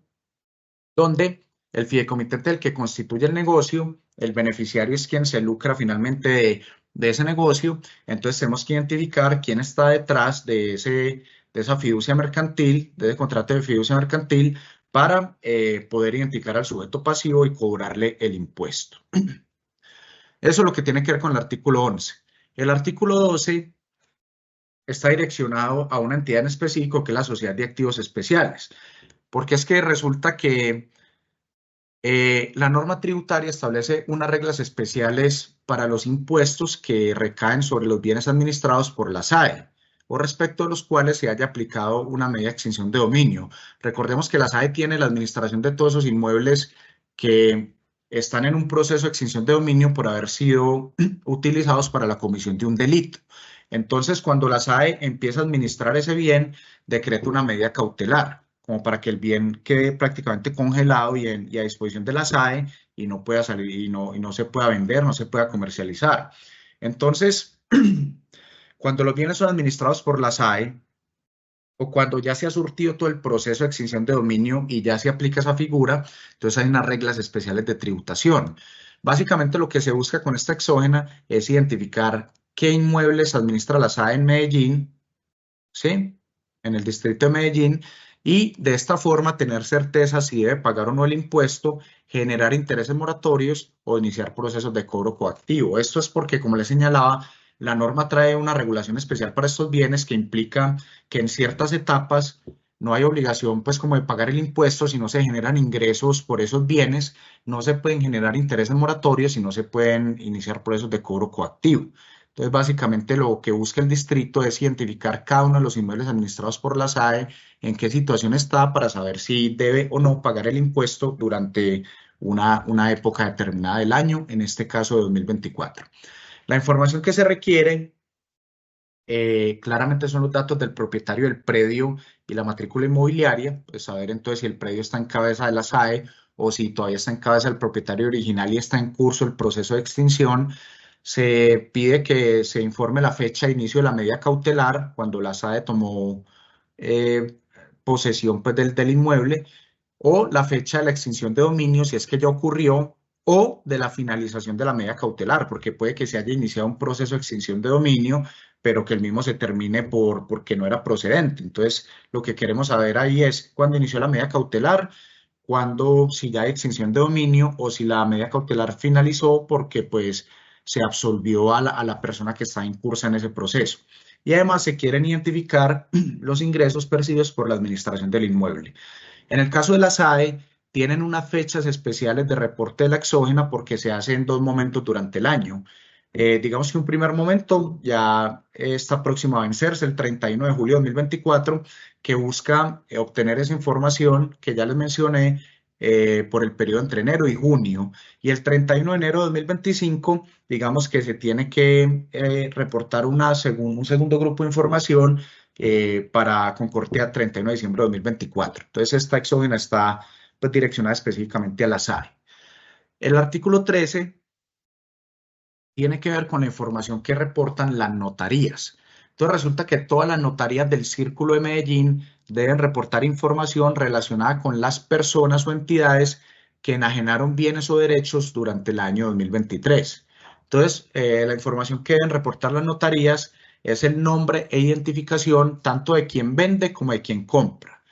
donde el fideicomitente es el que constituye el negocio, el beneficiario es quien se lucra finalmente de ese negocio. Entonces tenemos que identificar quién está detrás de esa fiducia mercantil, de ese contrato de fiducia mercantil, para poder identificar al sujeto pasivo y cobrarle el impuesto. Eso es lo que tiene que ver con el artículo 11. El artículo 12 está direccionado a una entidad en específico que es la Sociedad de Activos Especiales, porque es que resulta que la norma tributaria establece unas reglas especiales para los impuestos que recaen sobre los bienes administrados por la SAE o respecto a los cuales se haya aplicado una medida de extinción de dominio. Recordemos que la SAE tiene la administración de todos esos inmuebles que están en un proceso de extinción de dominio por haber sido utilizados para la comisión de un delito. Entonces, cuando la SAE empieza a administrar ese bien, decreta una medida cautelar, como para que el bien quede prácticamente congelado y a disposición de la SAE y no pueda salir y no se pueda vender, no se pueda comercializar. Entonces, cuando los bienes son administrados por la SAE o cuando ya se ha surtido todo el proceso de extinción de dominio y ya se aplica esa figura, entonces hay unas reglas especiales de tributación. Básicamente lo que se busca con esta exógena es identificar qué inmuebles administra la SAE en Medellín, ¿sí? En el distrito de Medellín, y de esta forma tener certeza si debe pagar o no el impuesto, generar intereses moratorios o iniciar procesos de cobro coactivo. Esto es porque, como les señalaba, la norma trae una regulación especial para estos bienes que implica que en ciertas etapas no hay obligación pues como de pagar el impuesto si no se generan ingresos por esos bienes, no se pueden generar intereses moratorios y no se pueden iniciar procesos de cobro coactivo. Entonces, básicamente lo que busca el distrito es identificar cada uno de los inmuebles administrados por la SAE, en qué situación está para saber si debe o no pagar el impuesto durante una época determinada del año, en este caso de 2024. La información que se requiere claramente son los datos del propietario del predio y la matrícula inmobiliaria, pues saber entonces si el predio está en cabeza de la SAE o si todavía está en cabeza del propietario original y está en curso el proceso de extinción. Se pide que se informe la fecha de inicio de la medida cautelar cuando la SAE tomó eh, posesión pues, del inmueble o la fecha de la extinción de dominio si es que ya ocurrió o de la finalización de la medida cautelar, porque puede que se haya iniciado un proceso de extinción de dominio, pero que el mismo se termine porque no era procedente. Entonces, lo que queremos saber ahí es cuándo inició la medida cautelar, cuándo, si ya hay extinción de dominio o si la medida cautelar finalizó porque pues se absolvió a la persona que está incursa en ese proceso. Y además se quieren identificar los ingresos percibidos por la administración del inmueble. En el caso de la SAE, tienen unas fechas especiales de reporte de la exógena porque se hace en dos momentos durante el año. Digamos que un primer momento ya está próximo a vencerse, el 31 de julio de 2024, que busca obtener esa información que ya les mencioné por el periodo entre enero y junio. Y el 31 de enero de 2025, digamos que se tiene que reportar un segundo grupo de información para con corte a 31 de diciembre de 2024. Entonces, esta exógena está pues, direccionada específicamente al azar. El artículo 13 tiene que ver con la información que reportan las notarías. Entonces, resulta que todas las notarías del Círculo de Medellín deben reportar información relacionada con las personas o entidades que enajenaron bienes o derechos durante el año 2023. Entonces, la información que deben reportar las notarías es el nombre e identificación tanto de quien vende como de quien compra.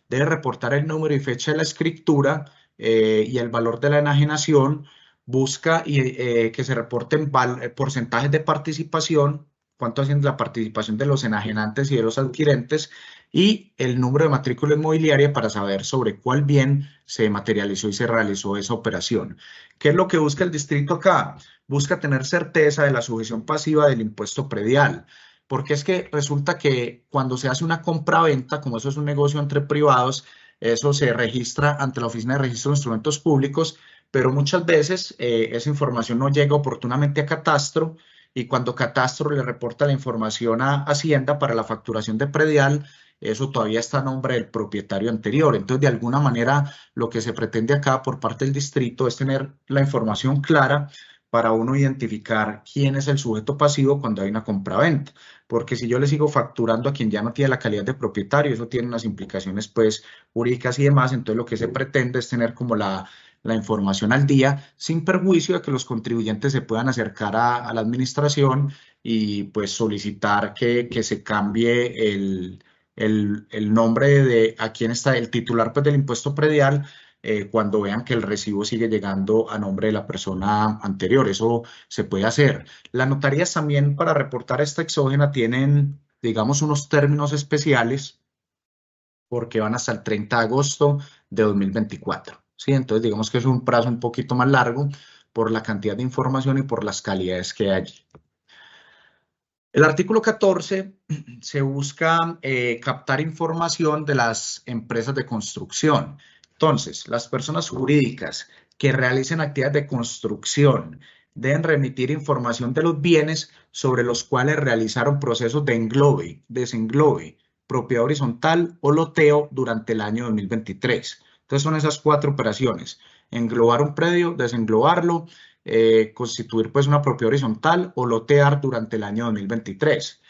Debe reportar el número y fecha de la escritura y el valor de la enajenación. Busca que se reporten porcentajes de participación, cuánto hacen la participación de los enajenantes y de los adquirentes y el número de matrícula inmobiliaria para saber sobre cuál bien se materializó y se realizó esa operación. ¿Qué es lo que busca el distrito acá? Busca tener certeza de la sujeción pasiva del impuesto predial, porque es que resulta que cuando se hace una compra-venta, como eso es un negocio entre privados, eso se registra ante la Oficina de Registro de Instrumentos Públicos, pero muchas veces esa información no llega oportunamente a Catastro y cuando Catastro le reporta la información a Hacienda para la facturación de predial, eso todavía está a nombre del propietario anterior. Entonces, de alguna manera, lo que se pretende acá por parte del distrito es tener la información clara para uno identificar quién es el sujeto pasivo cuando hay una compraventa. Porque si yo le sigo facturando a quien ya no tiene la calidad de propietario, eso tiene unas implicaciones pues jurídicas y demás. Entonces, lo que se pretende es tener como la información al día, sin perjuicio de que los contribuyentes se puedan acercar a la administración y pues solicitar que se cambie el nombre de a quién está el titular pues, del impuesto predial cuando vean que el recibo sigue llegando a nombre de la persona anterior. Eso se puede hacer. Las notarías también para reportar esta exógena tienen, digamos, unos términos especiales porque van hasta el 30 de agosto de 2024. ¿Sí? Entonces, digamos que es un plazo un poquito más largo por la cantidad de información y por las calidades que hay allí. El artículo 14 se busca captar información de las empresas de construcción. Entonces, las personas jurídicas que realicen actividades de construcción deben remitir información de los bienes sobre los cuales realizaron procesos de englobe, desenglobe, propiedad horizontal o loteo durante el año 2023. Entonces, son esas 4 operaciones: englobar un predio, desenglobarlo, constituir pues una propiedad horizontal o lotear durante el año 2023.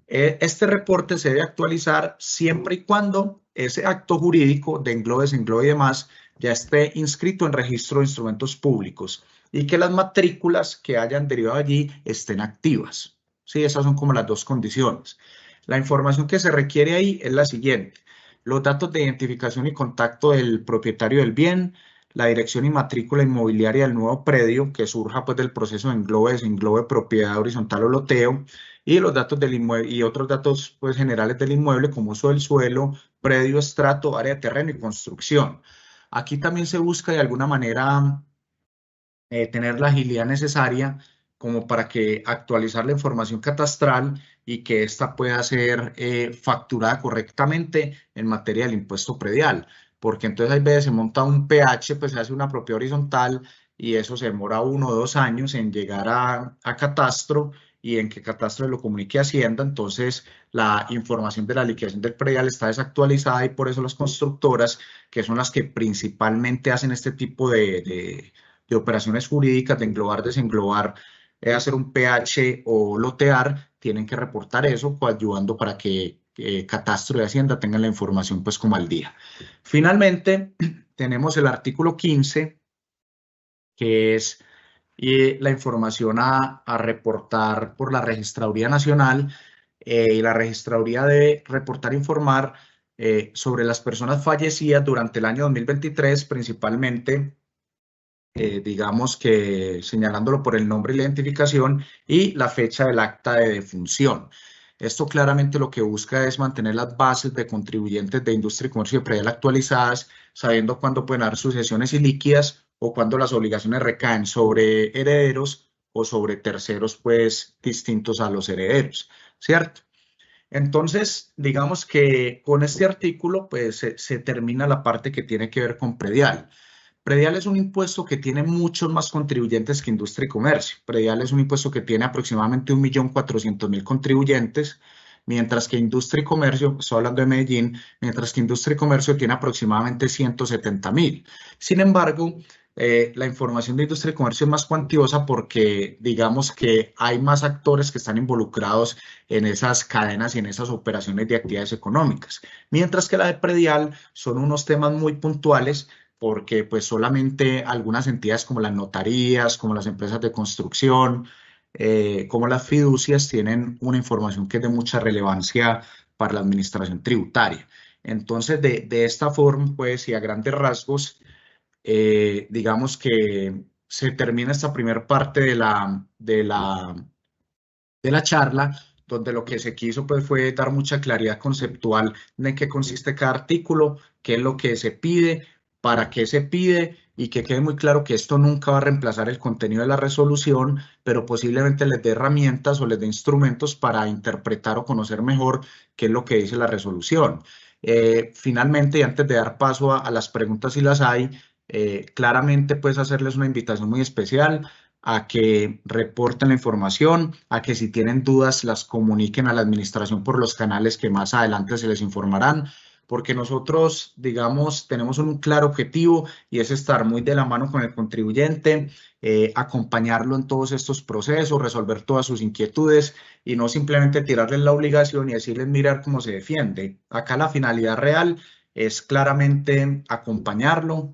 Este reporte se debe actualizar siempre y cuando ese acto jurídico de englobe, desenglobe y demás ya esté inscrito en registro de instrumentos públicos y que las matrículas que hayan derivado allí estén activas. Sí, esas son como las 2 condiciones. La información que se requiere ahí es la siguiente: los datos de identificación y contacto del propietario del bien, la dirección y matrícula inmobiliaria del nuevo predio que surja pues del proceso de englobe, desenglobe, propiedad horizontal o loteo, y los datos del inmueble y otros datos pues, generales del inmueble como uso del suelo, predio, estrato, área de terreno y construcción. Aquí también se busca de alguna manera tener la agilidad necesaria como para que actualizar la información catastral y que ésta pueda ser facturada correctamente en materia del impuesto predial, porque entonces hay veces se monta un PH, pues se hace una propiedad horizontal y eso se demora 1 o 2 años en llegar a catastro y en que catastro lo comunique a Hacienda. Entonces la información de la liquidación del predial está desactualizada y por eso las constructoras, que son las que principalmente hacen este tipo de operaciones jurídicas, de englobar, desenglobar, hacer un PH o lotear, tienen que reportar eso, coadyuvando para que Catastro y Hacienda tengan la información pues como al día. Finalmente, tenemos el artículo 15, que es la información a reportar por la Registraduría Nacional. Y la Registraduría debe reportar e informar sobre las personas fallecidas durante el año 2023, principalmente digamos que señalándolo por el nombre y la identificación y la fecha del acta de defunción. Esto claramente lo que busca es mantener las bases de contribuyentes de industria y comercio y predial actualizadas, sabiendo cuándo pueden haber sucesiones ilíquidas o cuándo las obligaciones recaen sobre herederos o sobre terceros, pues, distintos a los herederos, ¿cierto? Entonces, digamos que con este artículo, pues, se termina la parte que tiene que ver con predial. Predial es un impuesto que tiene muchos más contribuyentes que industria y comercio. Predial es un impuesto que tiene aproximadamente 1.400.000 contribuyentes, mientras que industria y comercio, estoy hablando de Medellín, mientras que industria y comercio tiene aproximadamente 170.000. Sin embargo, la información de industria y comercio es más cuantiosa porque digamos que hay más actores que están involucrados en esas cadenas y en esas operaciones de actividades económicas, mientras que la de predial son unos temas muy puntuales porque pues solamente algunas entidades como las notarías, como las empresas de construcción, como las fiducias tienen una información que es de mucha relevancia para la administración tributaria. Entonces, de esta forma, pues, y a grandes rasgos, digamos que se termina esta primera parte de la charla, donde lo que se quiso pues, fue dar mucha claridad conceptual de en qué consiste cada artículo, qué es lo que se pide, para qué se pide y que quede muy claro que esto nunca va a reemplazar el contenido de la resolución, pero posiblemente les dé herramientas o les dé instrumentos para interpretar o conocer mejor qué es lo que dice la resolución. Finalmente, y antes de dar paso a las preguntas si las hay, claramente puedes hacerles una invitación muy especial a que reporten la información, a que si tienen dudas las comuniquen a la administración por los canales que más adelante se les informarán, porque nosotros, digamos, tenemos un claro objetivo y es estar muy de la mano con el contribuyente, acompañarlo en todos estos procesos, resolver todas sus inquietudes y no simplemente tirarles la obligación y decirles mirar cómo se defiende. Acá la finalidad real es claramente acompañarlo,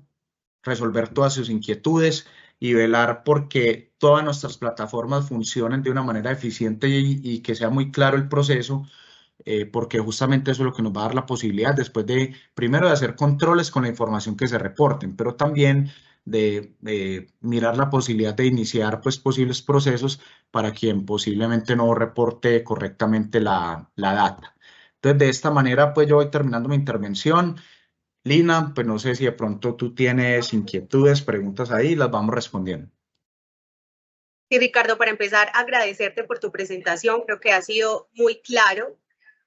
resolver todas sus inquietudes y velar porque todas nuestras plataformas funcionen de una manera eficiente y que sea muy claro el proceso, porque justamente eso es lo que nos va a dar la posibilidad después de, primero, de hacer controles con la información que se reporten, pero también de mirar la posibilidad de iniciar pues, posibles procesos para quien posiblemente no reporte correctamente la data. Entonces, de esta manera, pues yo voy terminando mi intervención. Lina, pues no sé si de pronto tú tienes inquietudes, preguntas ahí, las vamos respondiendo. Sí, Ricardo, para empezar, agradecerte por tu presentación, creo que ha sido muy claro.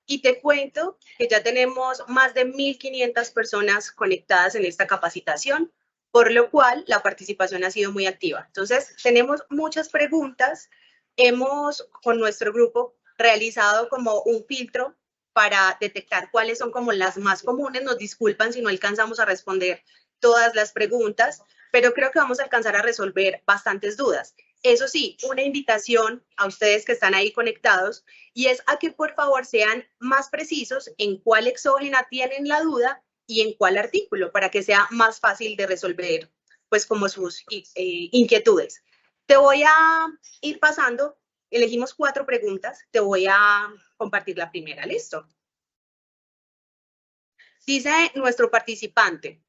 Y te cuento que ya tenemos más de 1.500 personas conectadas en esta capacitación, por lo cual la participación ha sido muy activa. Entonces, tenemos muchas preguntas. Hemos, con nuestro grupo, realizado como un filtro para detectar cuáles son como las más comunes. Nos disculpan si no alcanzamos a responder todas las preguntas, pero creo que vamos a alcanzar a resolver bastantes dudas. Eso sí, una invitación a ustedes que están ahí conectados y es a que por favor sean más precisos en cuál exógena tienen la duda y en cuál artículo para que sea más fácil de resolver pues como sus inquietudes. Te voy a ir pasando, elegimos 4 preguntas, te voy a compartir la primera, ¿listo? Dice nuestro participante,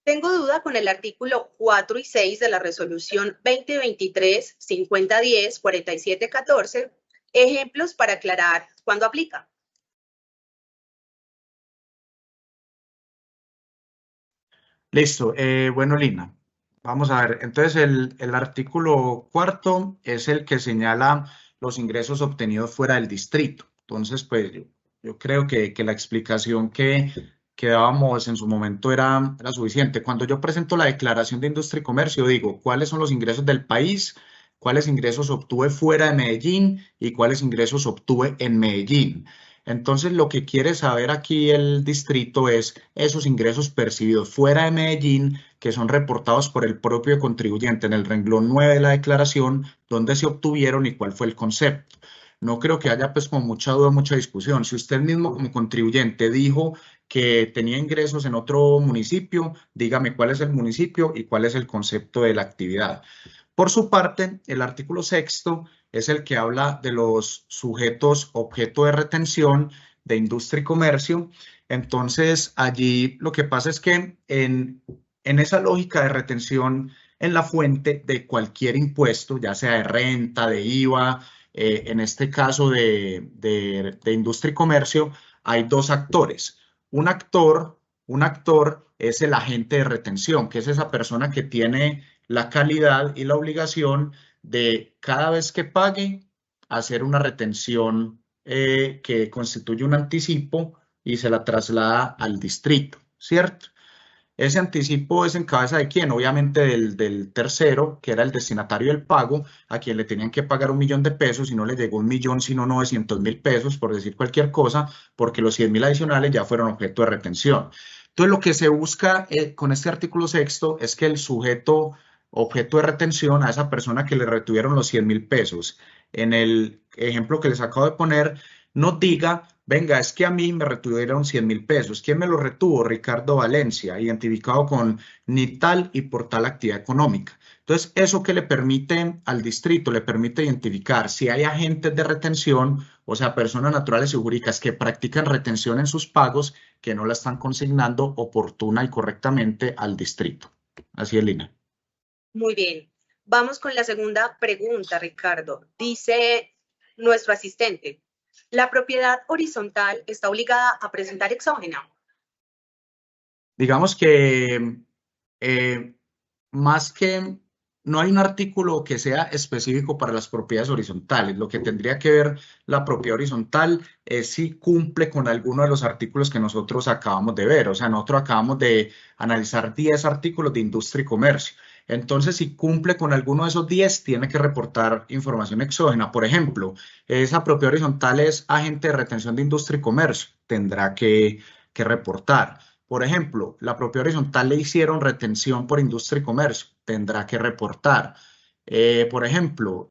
tengo duda con el artículo 4 y 6 de la resolución 2023-5010-4714. Ejemplos para aclarar cuándo aplica. Listo. Bueno, Lina, vamos a ver. Entonces, el artículo cuarto es el que señala los ingresos obtenidos fuera del distrito. Entonces, pues yo creo que la explicación que dábamos en su momento era suficiente. Cuando yo presento la declaración de industria y comercio, digo cuáles son los ingresos del país, cuáles ingresos obtuve fuera de Medellín y cuáles ingresos obtuve en Medellín. Entonces, lo que quiere saber aquí el distrito es esos ingresos percibidos fuera de Medellín que son reportados por el propio contribuyente en el renglón 9 de la declaración, dónde se obtuvieron y cuál fue el concepto. No creo que haya pues como mucha duda, mucha discusión. Si usted mismo como contribuyente dijo que tenía ingresos en otro municipio, dígame cuál es el municipio y cuál es el concepto de la actividad. Por su parte, el artículo sexto es el que habla de los sujetos objeto de retención de industria y comercio. Entonces, allí lo que pasa es que en esa lógica de retención en la fuente de cualquier impuesto, ya sea de renta, de IVA, en este caso de industria y comercio, hay dos actores. Un actor es el agente de retención, que es esa persona que tiene la calidad y la obligación de cada vez que pague hacer una retención que constituye un anticipo y se la traslada al distrito, ¿cierto? Ese anticipo es en cabeza de quién, obviamente del tercero, que era el destinatario del pago, a quien le tenían que pagar 1.000.000 de pesos y no le llegó 1.000.000, sino 900.000 pesos, por decir cualquier cosa, porque los 100.000 adicionales ya fueron objeto de retención. Entonces, lo que se busca con este artículo sexto es que el sujeto objeto de retención, a esa persona que le retuvieron los 100.000 pesos, en el ejemplo que les acabo de poner, no diga, venga, es que a mí me retuvieron 100.000 pesos. ¿Quién me lo retuvo? Ricardo Valencia, identificado con ni tal y por tal actividad económica. Entonces, eso que le permite al distrito, le permite identificar si hay agentes de retención, o sea, personas naturales y jurídicas que practican retención en sus pagos, que no la están consignando oportuna y correctamente al distrito. Así es, Lina. Muy bien. Vamos con la segunda pregunta, Ricardo. Dice nuestro asistente, ¿la propiedad horizontal está obligada a presentar exógena? Digamos que más que no hay un artículo que sea específico para las propiedades horizontales. Lo que tendría que ver la propiedad horizontal es si cumple con alguno de los artículos que nosotros acabamos de ver. O sea, nosotros acabamos de analizar 10 artículos de industria y comercio. Entonces, si cumple con alguno de esos 10, tiene que reportar información exógena. Por ejemplo, esa propiedad horizontal es agente de retención de industria y comercio. Tendrá que reportar. Por ejemplo, la propiedad horizontal le hicieron retención por industria y comercio, tendrá que reportar. Por ejemplo,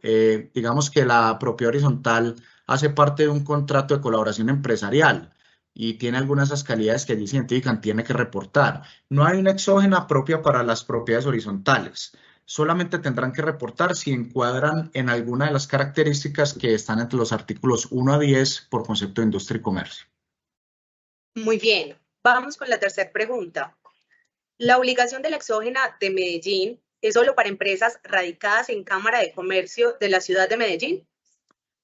digamos que la propiedad horizontal hace parte de un contrato de colaboración empresarial y tiene algunas de esas calidades que allí se identifican, tiene que reportar. No hay una exógena propia para las propiedades horizontales. solamente tendrán que reportar si encuadran en alguna de las características que están entre los artículos 1 a 10 por concepto de industria y comercio. Muy bien, vamos con la tercera pregunta. La obligación de la exógena de Medellín es solo para empresas radicadas en Cámara de Comercio de la ciudad de Medellín.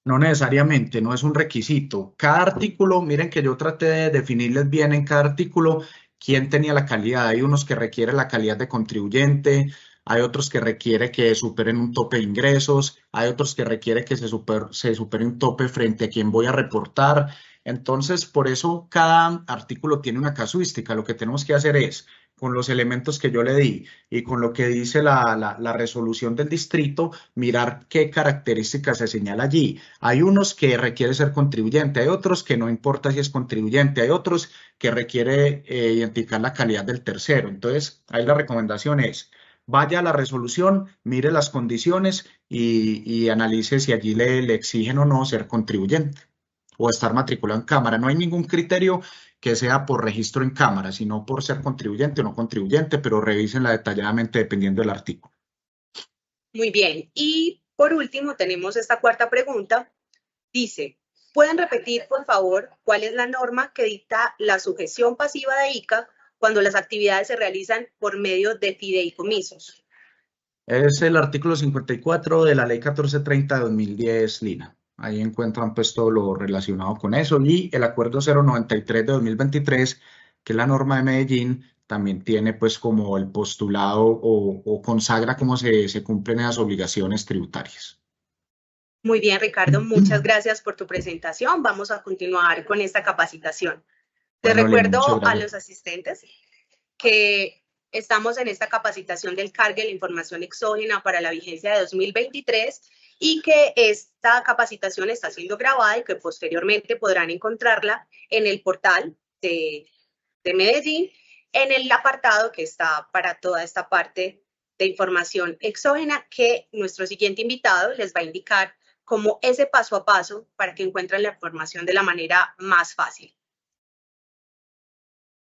No necesariamente, no es un requisito. Cada artículo, miren que yo traté de definirles bien en cada artículo quién tenía la calidad. Hay unos que requieren la calidad de contribuyente, hay otros que requiere que superen un tope de ingresos, hay otros que requiere que se supere un tope frente a quien voy a reportar. Entonces, por eso cada artículo tiene una casuística. Lo que tenemos que hacer es, con los elementos que yo le di y con lo que dice la resolución del distrito, mirar qué características se señala allí. Hay unos que requiere ser contribuyente, hay otros que no importa si es contribuyente, hay otros que requiere identificar la calidad del tercero. Entonces, ahí la recomendación es, vaya a la resolución, mire las condiciones y analice si allí le exigen o no ser contribuyente o estar matriculado en Cámara. No hay ningún criterio que sea por registro en Cámara, sino por ser contribuyente o no contribuyente, pero revísenla detalladamente dependiendo del artículo. Muy bien, y por último tenemos esta cuarta pregunta. Dice, ¿pueden repetir, por favor, cuál es la norma que dicta la sujeción pasiva de ICA cuando las actividades se realizan por medio de fideicomisos? Es el artículo 54 de la Ley 1430 de 2010, Lina. Ahí encuentran pues todo lo relacionado con eso y el Acuerdo 093 de 2023, que es la norma de Medellín, también tiene pues como el postulado o consagra cómo se cumplen esas obligaciones tributarias. Muy bien, Ricardo, muchas gracias por tu presentación. Vamos a continuar con esta capacitación. Les Bueno, Lina, muchas recuerdo a gracias. los asistentes que estamos en esta capacitación del cargue de la información exógena para la vigencia de 2023 y que esta capacitación está siendo grabada y que posteriormente podrán encontrarla en el portal de Medellín, en el apartado que está para toda esta parte de información exógena que nuestro siguiente invitado les va a indicar como ese paso a paso para que encuentren la información de la manera más fácil.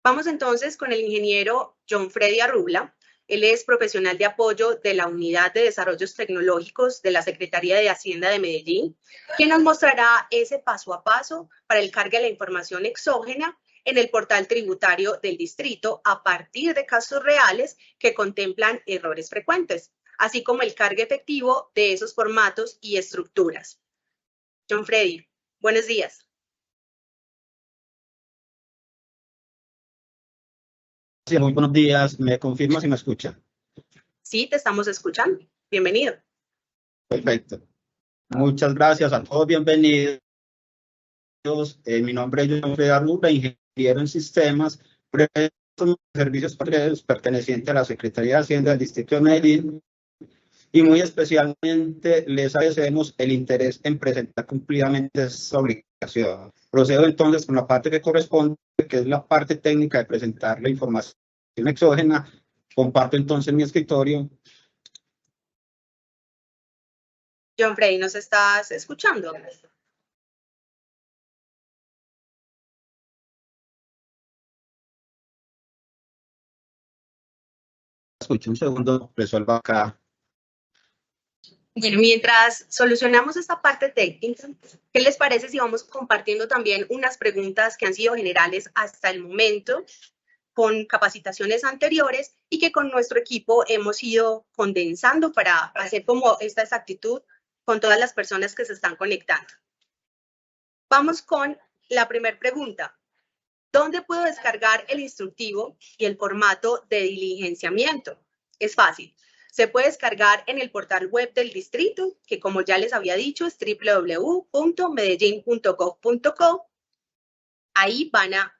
Vamos entonces con el ingeniero John Freddy Arrubla. Él es profesional de apoyo de la Unidad de Desarrollos Tecnológicos de la Secretaría de Hacienda de Medellín, quien nos mostrará ese paso a paso para el cargue de la información exógena en el portal tributario del distrito a partir de casos reales que contemplan errores frecuentes, así como el cargue efectivo de esos formatos y estructuras. John Freddy, buenos días. Sí, muy buenos días. ¿Me confirma si me escucha? Sí, te estamos escuchando. Bienvenido. Perfecto. Muchas gracias a todos. Bienvenidos. Mi nombre es John Freddy Arrubla, ingeniero en sistemas, presto servicios pertenecientes a la Secretaría de Hacienda del Distrito de Medellín. Y muy especialmente les agradecemos el interés en presentar cumplidamente esta obligación. Procedo entonces con la parte que corresponde, que es la parte técnica de presentar la información exógena. Comparto entonces mi escritorio. John Freddy, ¿nos estás escuchando? Escuche un segundo, resuelvo acá. Bueno, mientras solucionamos esta parte técnica, ¿qué les parece si vamos compartiendo también unas preguntas que han sido generales hasta el momento con capacitaciones anteriores y que con nuestro equipo hemos ido condensando para hacer como esta exactitud con todas las personas que se están conectando? Vamos con la primera pregunta. ¿Dónde puedo descargar el instructivo y el formato de diligenciamiento? Es fácil. Se puede descargar en el portal web del distrito, que como ya les había dicho es www.medellin.gov.co. Ahí van a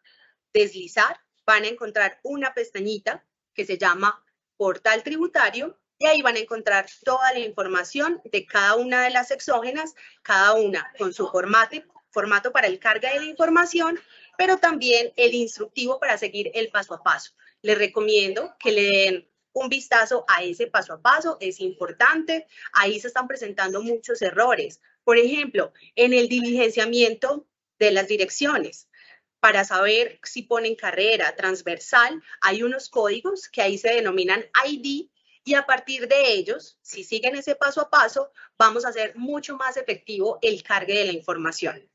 deslizar, van a encontrar una pestañita que se llama Portal Tributario y ahí van a encontrar toda la información de cada una de las exógenas, cada una con su formato para el carga de la información, pero también el instructivo para seguir el paso a paso. Les recomiendo que le den un vistazo a ese paso a paso, es importante. Ahí se están presentando muchos errores. Por ejemplo, en el diligenciamiento de las direcciones, para saber si ponen carrera transversal, hay unos códigos que ahí se denominan ID Y a partir de ellos, si siguen ese paso a paso, vamos a hacer mucho más efectivo el cargue de la información.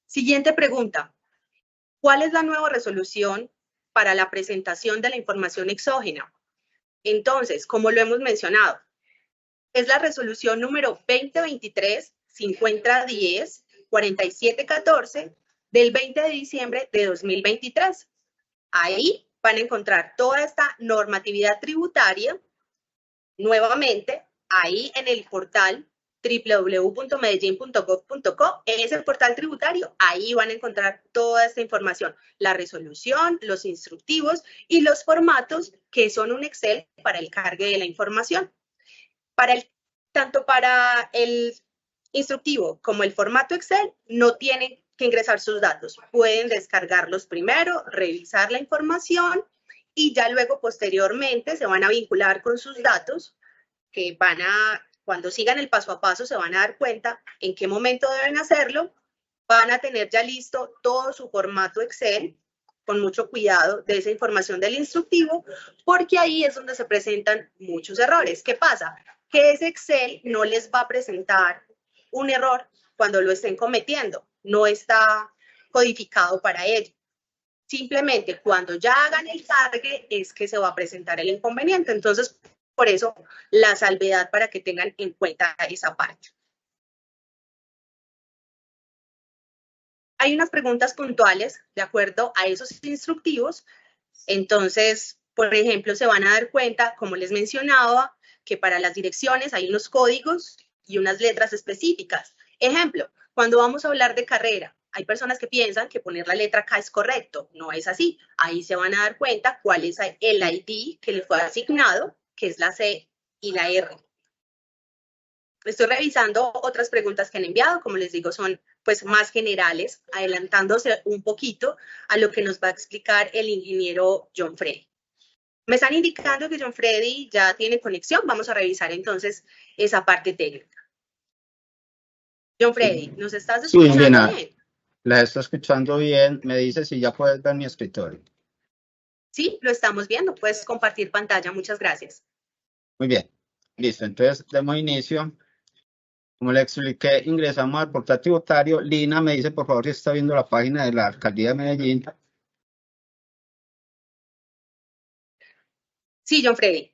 Siguiente pregunta. ¿Cuál es la nueva resolución para la presentación de la información exógena? Entonces, como lo hemos mencionado, es la resolución número 2023-5010-4714 del 20 de diciembre de 2023. Ahí van a encontrar toda esta normatividad tributaria. Nuevamente, ahí en el portal www.medellin.gov.co, en ese portal tributario, ahí van a encontrar toda esta información, la resolución, los instructivos y los formatos que son un Excel para el cargue de la información. Tanto para el instructivo como el formato Excel, no tienen que ingresar sus datos. Pueden descargarlos primero, revisar la información y ya luego posteriormente se van a vincular con sus datos que cuando sigan el paso a paso se van a dar cuenta en qué momento deben hacerlo. Van a tener ya listo todo su formato Excel, con mucho cuidado de esa información del instructivo, porque ahí es donde se presentan muchos errores. ¿Qué pasa? Que ese Excel no les va a presentar un error cuando lo estén cometiendo. No está codificado para ello. Simplemente cuando ya hagan el cargue es que se va a presentar el inconveniente. Entonces, por eso la salvedad para que tengan en cuenta esa parte. Hay unas preguntas puntuales de acuerdo a esos instructivos. Entonces, por ejemplo, se van a dar cuenta, como les mencionaba, que para las direcciones hay unos códigos y unas letras específicas. Ejemplo, cuando vamos a hablar de carrera, hay personas que piensan que poner la letra K es correcto. No es así. Ahí se van a dar cuenta cuál es el ID que les fue asignado, que es la C y la R. Estoy revisando otras preguntas que han enviado, como les digo, son pues más generales, adelantándose un poquito a lo que nos va a explicar el ingeniero John Freddy. Me están indicando que John Freddy ya tiene conexión. Vamos a revisar entonces esa parte técnica. John Freddy, ¿nos estás escuchando bien? La estoy escuchando bien. Me dice si ya puedes ver mi escritorio. Sí, lo estamos viendo. Puedes compartir pantalla. Muchas gracias. Muy bien. Listo. Entonces, demos inicio. Como le expliqué, ingresamos al portal tributario. Lina me dice, por favor, si está viendo la página de la Alcaldía de Medellín. Sí, John Freddy.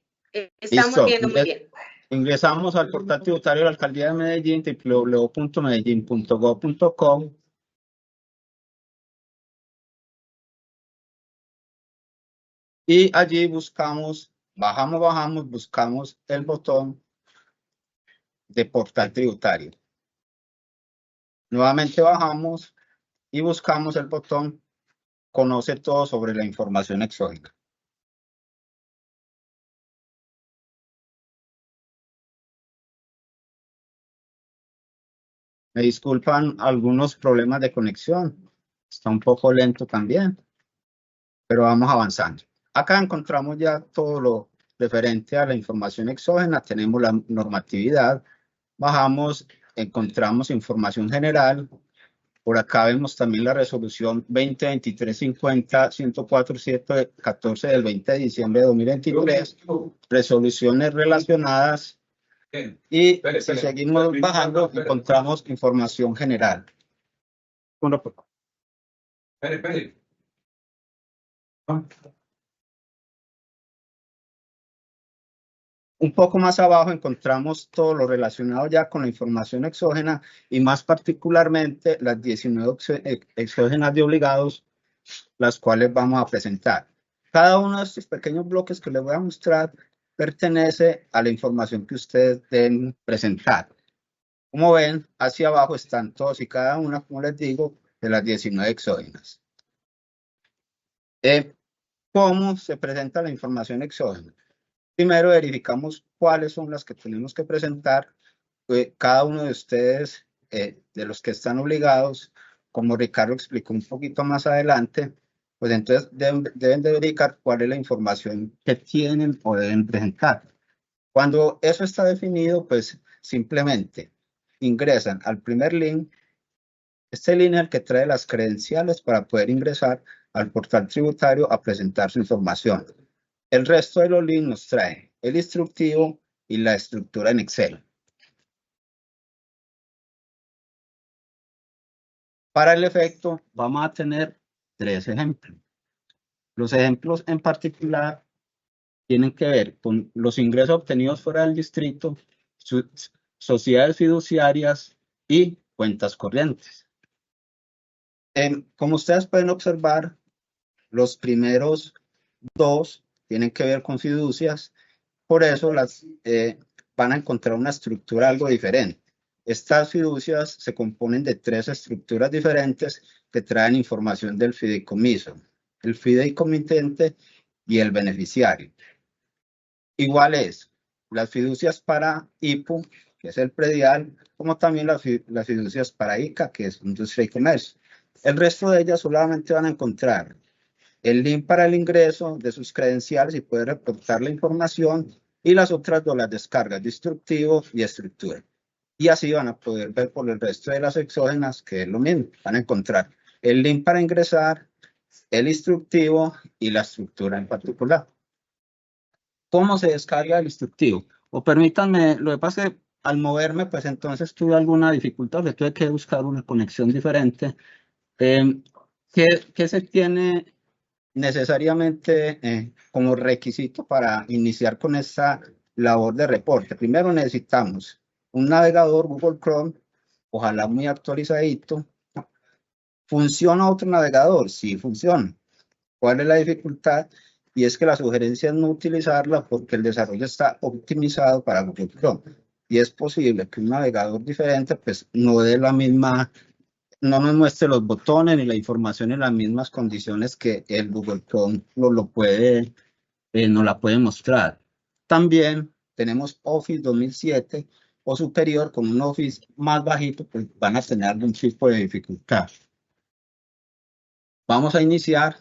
Estamos viendo muy bien. Ingresamos al portal tributario de la Alcaldía de Medellín, www.medellin.gov.co. Y allí buscamos, bajamos, buscamos el botón de portal tributario. Nuevamente bajamos y buscamos el botón Conoce todo sobre la información exógena. Me disculpan algunos problemas de conexión. Está un poco lento también, pero vamos avanzando. Acá encontramos ya todo lo referente a la información exógena. Tenemos la normatividad. Bajamos, encontramos información general. Por acá vemos también la resolución 2023-50-104-714 del 20 de diciembre de 2023. Resoluciones relacionadas. Y si seguimos bajando, encontramos información general. Espere. Un poco más abajo encontramos todo lo relacionado ya con la información exógena y más particularmente las 19 exógenas de obligados, las cuales vamos a presentar. Cada uno de estos pequeños bloques que les voy a mostrar pertenece a la información que ustedes deben presentar. Como ven, hacia abajo están todos y cada una, como les digo, de las 19 exógenas. ¿Cómo se presenta la información exógena? Primero verificamos cuáles son las que tenemos que presentar. Cada uno de ustedes, de los que están obligados, como Ricardo explicó un poquito más adelante, pues entonces deben de verificar cuál es la información que tienen o deben presentar. Cuando eso está definido, pues simplemente ingresan al primer link. Este link es el que trae las credenciales para poder ingresar al portal tributario a presentar su información. El resto de los links nos trae el instructivo y la estructura en Excel. Para el efecto vamos a tener 3 ejemplos. Los ejemplos en particular tienen que ver con los ingresos obtenidos fuera del distrito, sociedades fiduciarias y cuentas corrientes. Como ustedes pueden observar, los primeros 2 tienen que ver con fiducias, por eso van a encontrar una estructura algo diferente. Estas fiducias se componen de 3 estructuras diferentes que traen información del fideicomiso, el fideicomitente y el beneficiario. Igual es las fiducias para IPU, que es el predial, como también las fiducias para ICA, que es industria y comercio. El resto de ellas solamente van a encontrar el link para el ingreso de sus credenciales y poder reportar la información, y las otras 2 las descargas de instructivo y estructura. Y así van a poder ver por el resto de las exógenas que es lo mismo. Van a encontrar el link para ingresar, el instructivo y la estructura en particular. ¿Cómo se descarga el instructivo? O permítanme, lo que pasa es que al moverme, pues entonces tuve alguna dificultad, tuve que buscar una conexión diferente. ¿Qué se tiene necesariamente como requisito para iniciar con esta labor de reporte? Primero necesitamos un navegador Google Chrome, ojalá muy actualizadito. ¿Funciona otro navegador? Sí, funciona. ¿Cuál es la dificultad? Y es que la sugerencia es no utilizarla porque el desarrollo está optimizado para Google Chrome. Y es posible que un navegador diferente pues no dé la misma, no nos muestre los botones ni la información en las mismas condiciones que el Google Chrome no la puede mostrar. También tenemos Office 2007 o superior, con un Office más bajito, pues van a tener algún tipo de dificultad. Vamos a iniciar.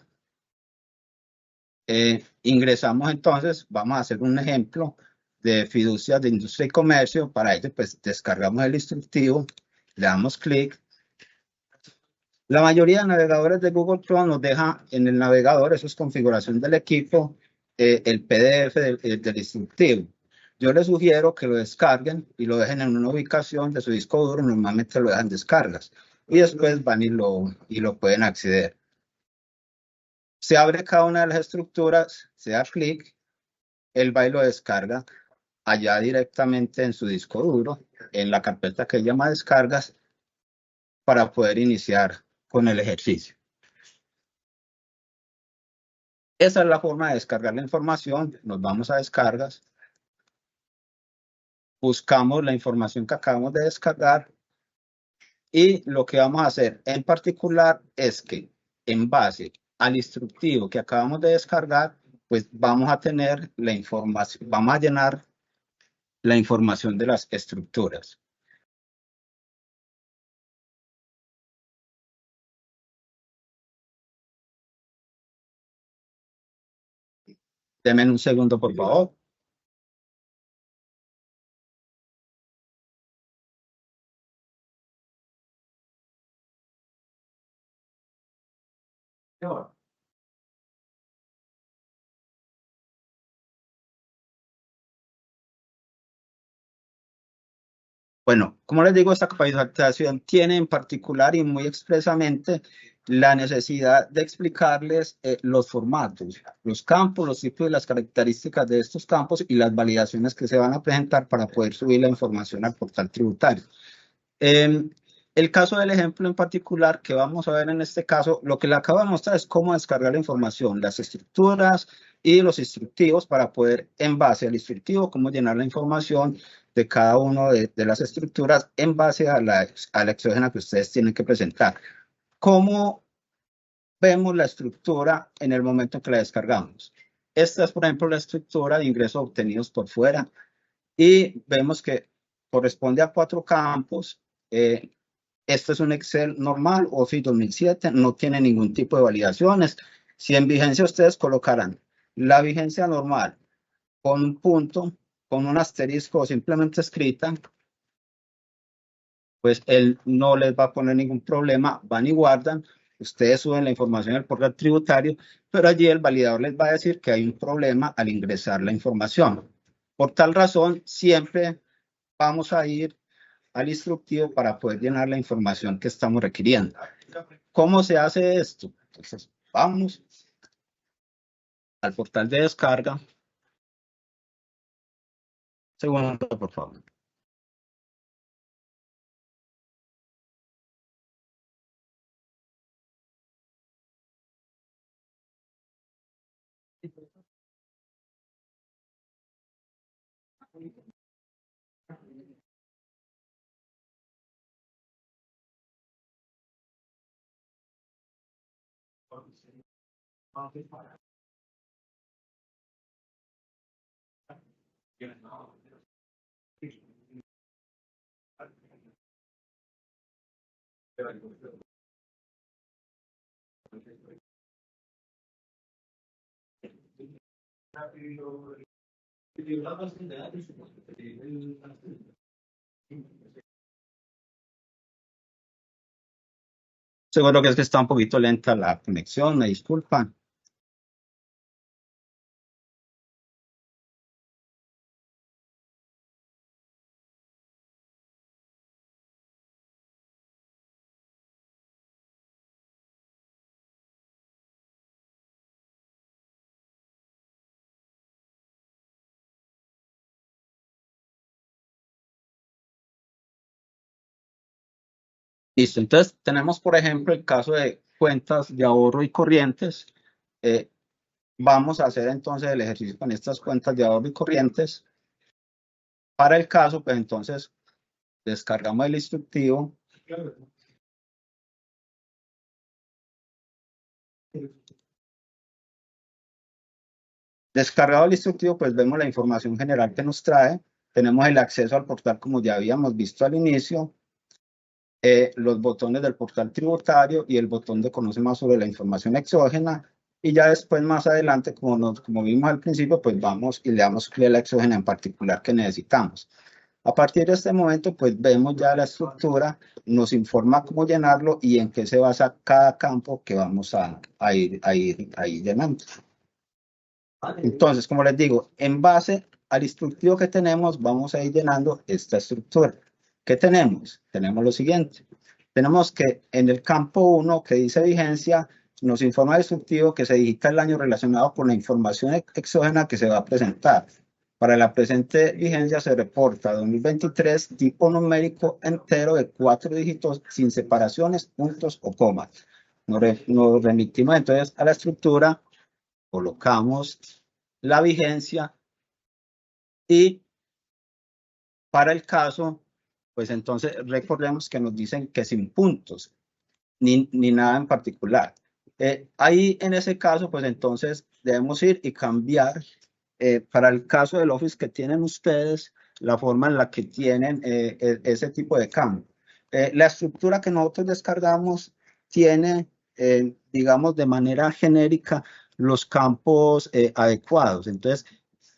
Ingresamos entonces, vamos a hacer un ejemplo de fiducias de industria y comercio. Para ello, pues descargamos el instructivo, le damos clic. La mayoría de navegadores de Google Chrome nos deja en el navegador, eso es configuración del equipo, el PDF del instructivo. Yo les sugiero que lo descarguen y lo dejen en una ubicación de su disco duro, normalmente lo dejan descargas, y después van y lo pueden acceder. Se abre cada una de las estructuras, se da clic, él va y lo descarga allá directamente en su disco duro, en la carpeta que llama descargas, para poder iniciar con el ejercicio. Esa es la forma de descargar la información. Nos vamos a descargas, buscamos la información que acabamos de descargar, y lo que vamos a hacer en particular es que en base al instructivo que acabamos de descargar, pues vamos a tener la información, vamos a llenar la información de las estructuras. Denme un segundo, por favor. Bueno, como les digo, esta capacitación tiene en particular y muy expresamente la necesidad de explicarles los formatos, los campos, los tipos y las características de estos campos y las validaciones que se van a presentar para poder subir la información al portal tributario. El caso del ejemplo en particular que vamos a ver en este caso, lo que le acabo de mostrar es cómo descargar la información, las estructuras y los instructivos para poder, en base al instructivo, cómo llenar la información de cada una de las estructuras en base a la exógena que ustedes tienen que presentar. ¿Cómo vemos la estructura en el momento en que la descargamos? Esta es, por ejemplo, la estructura de ingresos obtenidos por fuera, y vemos que corresponde a 4 campos. Este es un Excel normal, Office 2007, no tiene ningún tipo de validaciones. Si en vigencia ustedes colocaran la vigencia normal con un punto, con un asterisco o simplemente escrita, pues él no les va a poner ningún problema, van y guardan, ustedes suben la información al portal tributario, pero allí el validador les va a decir que hay un problema al ingresar la información. Por tal razón, siempre vamos a ir al instructivo para poder llenar la información que estamos requiriendo. ¿Cómo se hace esto? Entonces, vamos al portal de descarga. Segundo, por favor. Seguro que es que está un poquito lenta la conexión, me disculpan. Listo, entonces tenemos, por ejemplo, el caso de cuentas de ahorro y corrientes. Vamos a hacer entonces el ejercicio con estas cuentas de ahorro y corrientes. Para el caso, pues entonces descargamos el instructivo. Descargado el instructivo, pues vemos la información general que nos trae. Tenemos el acceso al portal como ya habíamos visto al inicio. Los botones del portal tributario y el botón de conoce más sobre la información exógena. Y ya después, más adelante, como vimos al principio, pues vamos y le damos clic a la exógena en particular que necesitamos. A partir de este momento, pues vemos ya la estructura, nos informa cómo llenarlo y en qué se basa cada campo que vamos a ir llenando. Entonces, como les digo, en base al instructivo que tenemos, vamos a ir llenando esta estructura. ¿Qué tenemos? Tenemos lo siguiente. Tenemos que en el campo 1 que dice vigencia, nos informa el instructivo que se digita el año relacionado con la información exógena que se va a presentar. Para la presente vigencia se reporta 2023 tipo numérico entero de 4 dígitos sin separaciones, puntos o comas. Nos remitimos entonces a la estructura, colocamos la vigencia y para el caso, pues entonces recordemos que nos dicen que sin puntos, ni nada en particular. Ahí en ese caso, pues entonces debemos ir y cambiar para el caso del Office que tienen ustedes, la forma en la que tienen ese tipo de cambio. La estructura que nosotros descargamos tiene, digamos, de manera genérica los campos adecuados. Entonces,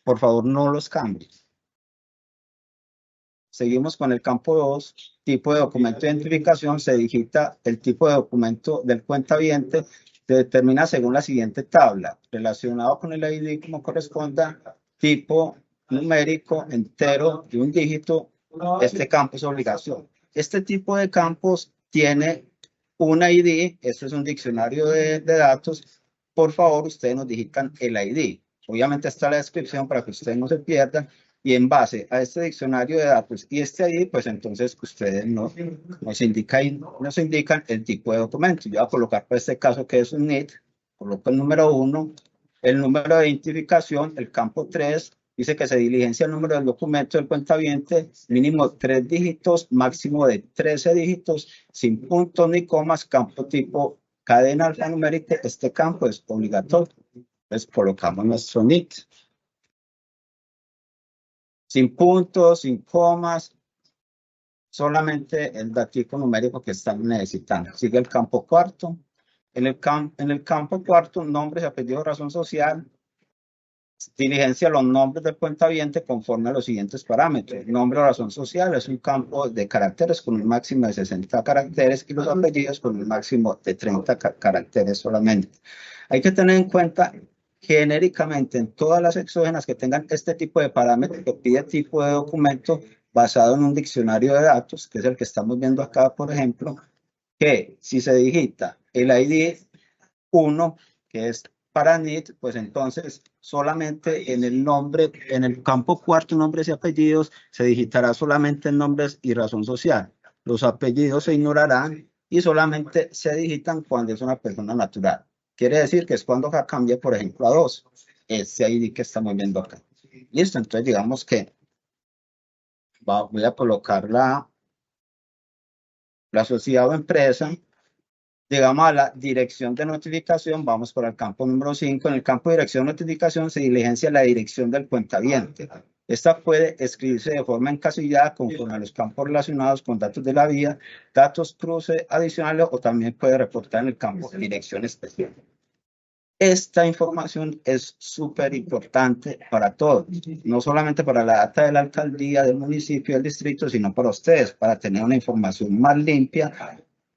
por favor, no los cambies. Seguimos con el campo 2, tipo de documento de identificación, se digita el tipo de documento del cuentaviente, se determina según la siguiente tabla, relacionado con el ID como corresponda, tipo numérico, entero y un dígito, este campo es obligación. Este tipo de campos tiene un ID, esto es un diccionario de datos, por favor ustedes nos digitan el ID. Obviamente está la descripción para que ustedes no se pierdan. Y en base a este diccionario de datos y este ID, pues entonces ustedes nos indican el tipo de documento. Yo voy a colocar para este caso que es un NIT, coloco el número 1, el número de identificación, el campo 3, dice que se diligencia el número del documento del cuentaviente, mínimo 3 dígitos, máximo de 13 dígitos, sin puntos ni comas, campo tipo cadena alfanumérica, este campo es obligatorio. Entonces colocamos nuestro NIT. Sin puntos, sin comas, solamente el datico numérico que están necesitando. Sigue el campo cuarto. En el campo cuarto, nombres y apellidos, razón social, diligencia los nombres del cuentaviente conforme a los siguientes parámetros. Nombre o razón social es un campo de caracteres con un máximo de 60 caracteres y los apellidos con un máximo de 30 caracteres solamente. Hay que tener en cuenta genéricamente en todas las exógenas que tengan este tipo de parámetros que pide tipo de documento basado en un diccionario de datos, que es el que estamos viendo acá, por ejemplo, que si se digita el ID 1, que es para NIT, pues entonces solamente en el nombre, en el campo cuarto, nombres y apellidos, se digitará solamente nombres y razón social. Los apellidos se ignorarán y solamente se digitan cuando es una persona natural. Quiere decir que es cuando acá cambie, por ejemplo, a 2, ese ID que estamos viendo acá. Listo, entonces digamos que voy a colocar la sociedad o empresa. Llegamos a la dirección de notificación, vamos por el campo número 5. En el campo de dirección de notificación se diligencia la dirección del cuentaviente. Esta puede escribirse de forma encasillada conforme a los campos relacionados con datos de la vía, datos cruce adicionales o también puede reportar en el campo de dirección especial. Esta información es súper importante para todos, no solamente para la data de la alcaldía, del municipio, del distrito, sino para ustedes, para tener una información más limpia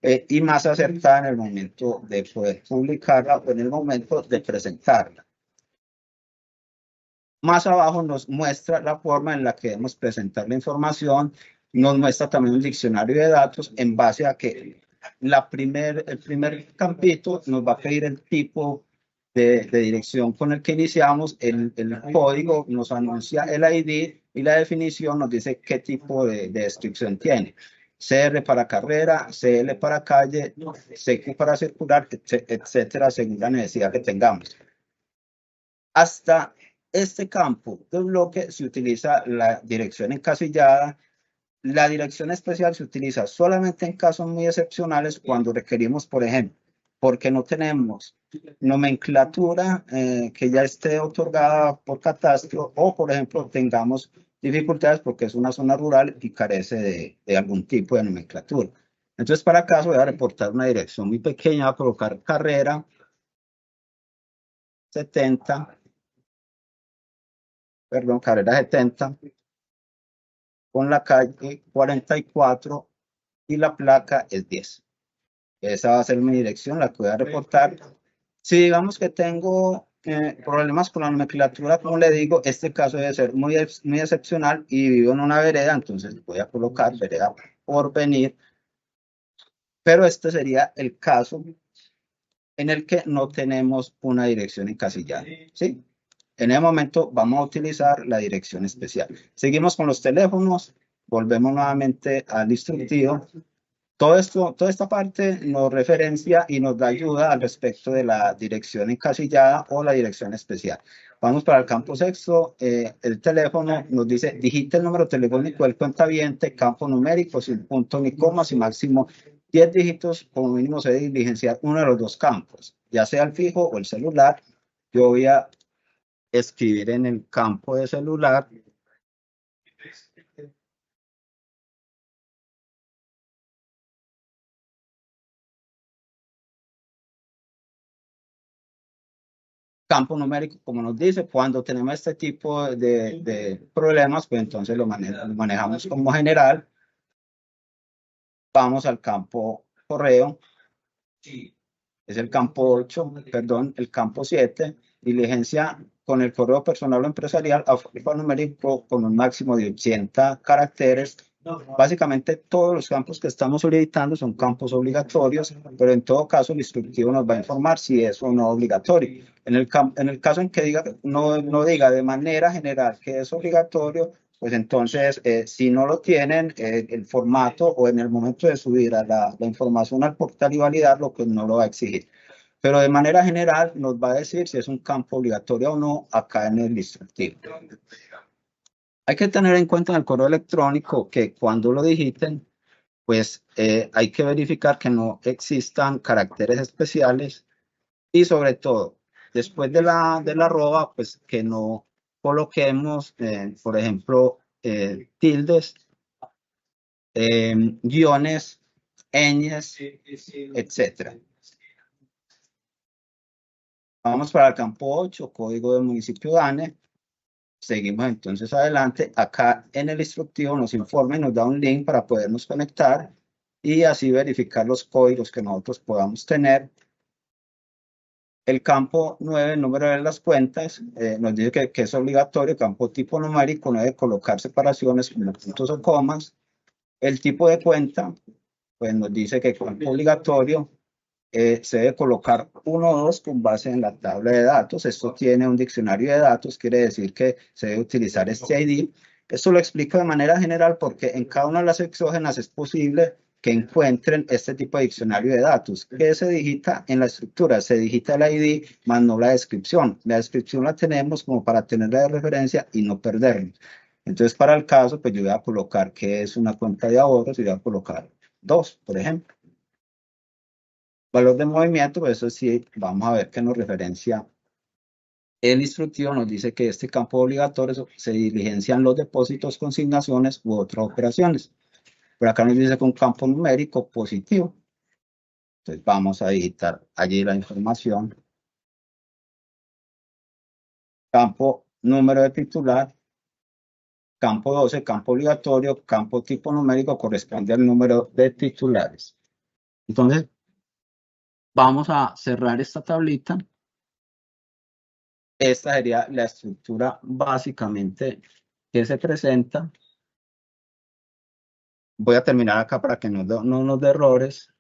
y más acertada en el momento de poder publicarla o en el momento de presentarla. Más abajo nos muestra la forma en la que debemos presentar la información, nos muestra también un diccionario de datos en base a que el primer campito nos va a pedir el tipo de dirección con el que iniciamos, el código nos anuncia el ID y la definición nos dice qué tipo de descripción tiene. CR para carrera, CL para calle, CQ para circular, etcétera, según la necesidad que tengamos. Hasta este campo de bloque se utiliza la dirección encasillada. La dirección especial se utiliza solamente en casos muy excepcionales cuando requerimos, por ejemplo, porque no tenemos nomenclatura que ya esté otorgada por catastro o, por ejemplo, tengamos dificultades porque es una zona rural y carece de algún tipo de nomenclatura. Entonces, para caso, voy a reportar una dirección muy pequeña, voy a colocar carrera 70, perdón, carrera 70, con la calle 44 y la placa es 10. Esa va a ser mi dirección, la que voy a reportar. Si digamos que tengo problemas con la nomenclatura, como le digo, este caso debe ser muy excepcional y vivo en una vereda, entonces voy a colocar vereda Porvenir. Pero este sería el caso en el que no tenemos una dirección encasillada, ¿sí? En el momento vamos a utilizar la dirección especial. Seguimos con los teléfonos, volvemos nuevamente al instructivo. Toda esta parte nos referencia y nos da ayuda al respecto de la dirección encasillada o la dirección especial. Vamos para el campo sexto, el teléfono nos dice digita el número telefónico del cuentaviente, campo numérico, sin punto ni comas y máximo 10 dígitos, como mínimo se debe diligenciar uno de los dos campos, ya sea el fijo o el celular. Yo voy a escribir en el campo de celular campo numérico, como nos dice, cuando tenemos este tipo de problemas, pues entonces lo manejamos como general. Vamos al campo correo, es el campo 8, perdón, el campo 7, diligencia con el correo personal o empresarial alfanumérico con un máximo de 80 caracteres. Básicamente todos los campos que estamos solicitando son campos obligatorios, pero en todo caso el instructivo nos va a informar si es o no obligatorio. En el caso en que diga, no diga de manera general que es obligatorio, pues entonces si no lo tienen, el formato o en el momento de subir la información al portal y validarlo, pues no lo va a exigir. Pero de manera general nos va a decir si es un campo obligatorio o no acá en el instructivo. Hay que tener en cuenta en el correo electrónico que cuando lo digiten, pues hay que verificar que no existan caracteres especiales y sobre todo, después de la arroba, pues que no coloquemos, por ejemplo, tildes, guiones, ñes, etc. Vamos para el campo 8, código del municipio DANE. Seguimos entonces adelante. Acá en el instructivo nos informa y nos da un link para podernos conectar y así verificar los códigos que nosotros podamos tener El campo 9, el número de las cuentas, nos dice que es obligatorio. Campo tipo numérico no debe colocar separaciones como puntos o comas. El tipo de cuenta, pues nos dice que campo obligatorio se debe colocar 1 o 2 con base en la tabla de datos. Esto tiene un diccionario de datos, quiere decir que se debe utilizar este ID. Esto lo explico de manera general porque en cada una de las exógenas es posible que encuentren este tipo de diccionario de datos. ¿Qué se digita en la estructura? Se digita el ID más no la descripción. La descripción la tenemos como para tenerla de referencia y no perderla. Entonces, para el caso, pues yo voy a colocar que es una cuenta de ahorros y voy a colocar 2, por ejemplo. Valor de movimiento, pues eso sí, vamos a ver que nos referencia el instructivo, nos dice que este campo obligatorio se diligencian los depósitos, consignaciones u otras operaciones. Por acá nos dice que un campo numérico positivo. Entonces vamos a digitar allí la información. Campo número de titular. Campo 12, campo obligatorio. Campo tipo numérico corresponde al número de titulares. Entonces, vamos a cerrar esta tablita. Esta sería la estructura básicamente que se presenta. Voy a terminar acá para que no nos dé errores.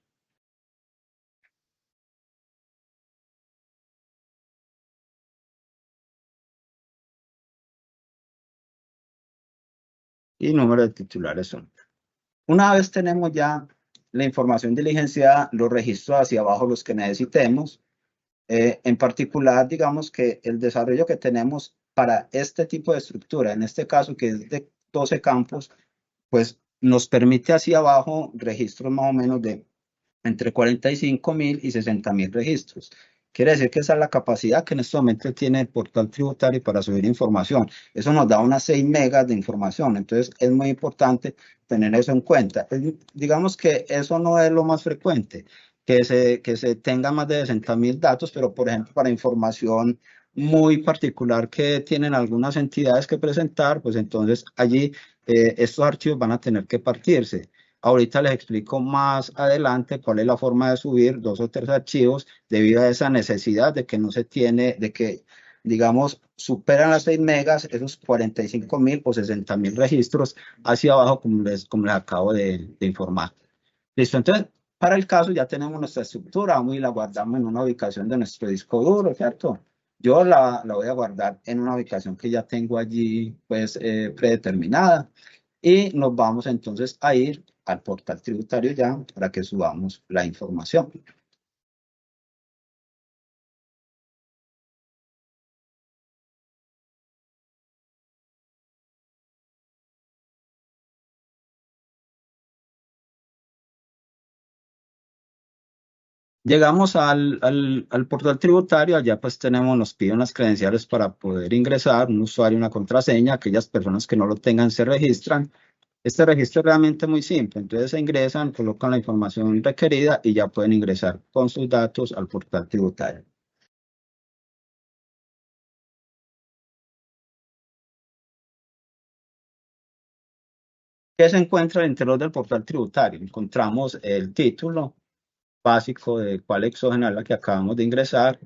Y número de titulares son. Una vez tenemos ya la información diligenciada, los registros hacia abajo, los que necesitemos. En particular, digamos que el desarrollo que tenemos para este tipo de estructura, en este caso que es de 12 campos, pues nos permite hacia abajo registros más o menos de entre 45.000 y 60.000 registros. Quiere decir que esa es la capacidad que en este momento tiene el portal tributario para subir información. Eso nos da unas 6 megas de información, entonces es muy importante tener eso en cuenta. Digamos que eso no es lo más frecuente, que se tenga más de 60.000 datos, pero por ejemplo para información muy particular que tienen algunas entidades que presentar, pues entonces allí estos archivos van a tener que partirse. Ahorita les explico más adelante cuál es la forma de subir 2 o 3 archivos debido a esa necesidad de que no se tiene, de que, digamos, superan las 6 megas, esos 45.000 o 60.000 registros hacia abajo, como les acabo de informar. Listo, entonces, para el caso ya tenemos nuestra estructura, vamos y la guardamos en una ubicación de nuestro disco duro, ¿cierto? Yo la voy a guardar en una ubicación que ya tengo allí, pues, predeterminada. Y nos vamos entonces a ir al portal tributario ya para que subamos la información. Llegamos al portal tributario, allá pues nos piden las credenciales para poder ingresar, un usuario y una contraseña. Aquellas personas que no lo tengan se registran. Este registro es realmente muy simple, entonces se ingresan, colocan la información requerida y ya pueden ingresar con sus datos al portal tributario. ¿Qué se encuentra al interior del portal tributario? Encontramos el título básico de cuál exógena es la que acabamos de ingresar,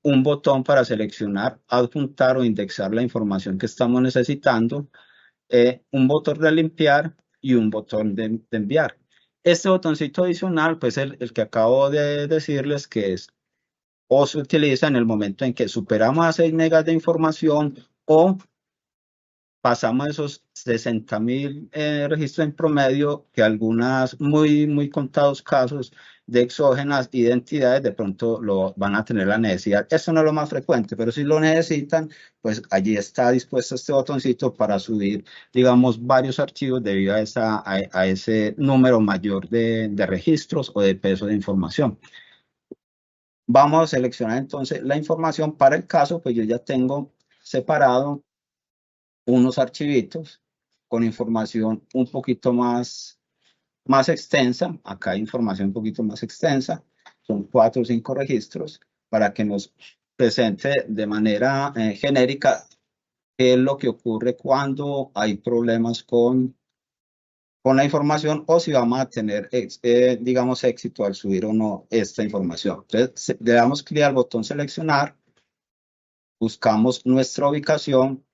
un botón para seleccionar, adjuntar o indexar la información que estamos necesitando, un botón de limpiar y un botón de enviar. Este botoncito adicional, pues el que acabo de decirles que es o se utiliza en el momento en que superamos a 6 megas de información o pasamos esos 60.000 registros en promedio, que algunas muy contados casos de exógenas identidades de pronto lo van a tener la necesidad. Esto no es lo más frecuente, pero si lo necesitan, pues allí está dispuesto este botoncito para subir, digamos, varios archivos debido a ese número mayor de registros o de peso de información. Vamos a seleccionar entonces la información para el caso, pues yo ya tengo separado unos archivitos con información un poquito más extensa. Acá hay información un poquito más extensa. Son 4 o 5 registros para que nos presente de manera genérica qué es lo que ocurre cuando hay problemas con con la información o si vamos a tener, digamos, éxito al subir o no esta información. Entonces, le damos clic al botón seleccionar, buscamos nuestra ubicación,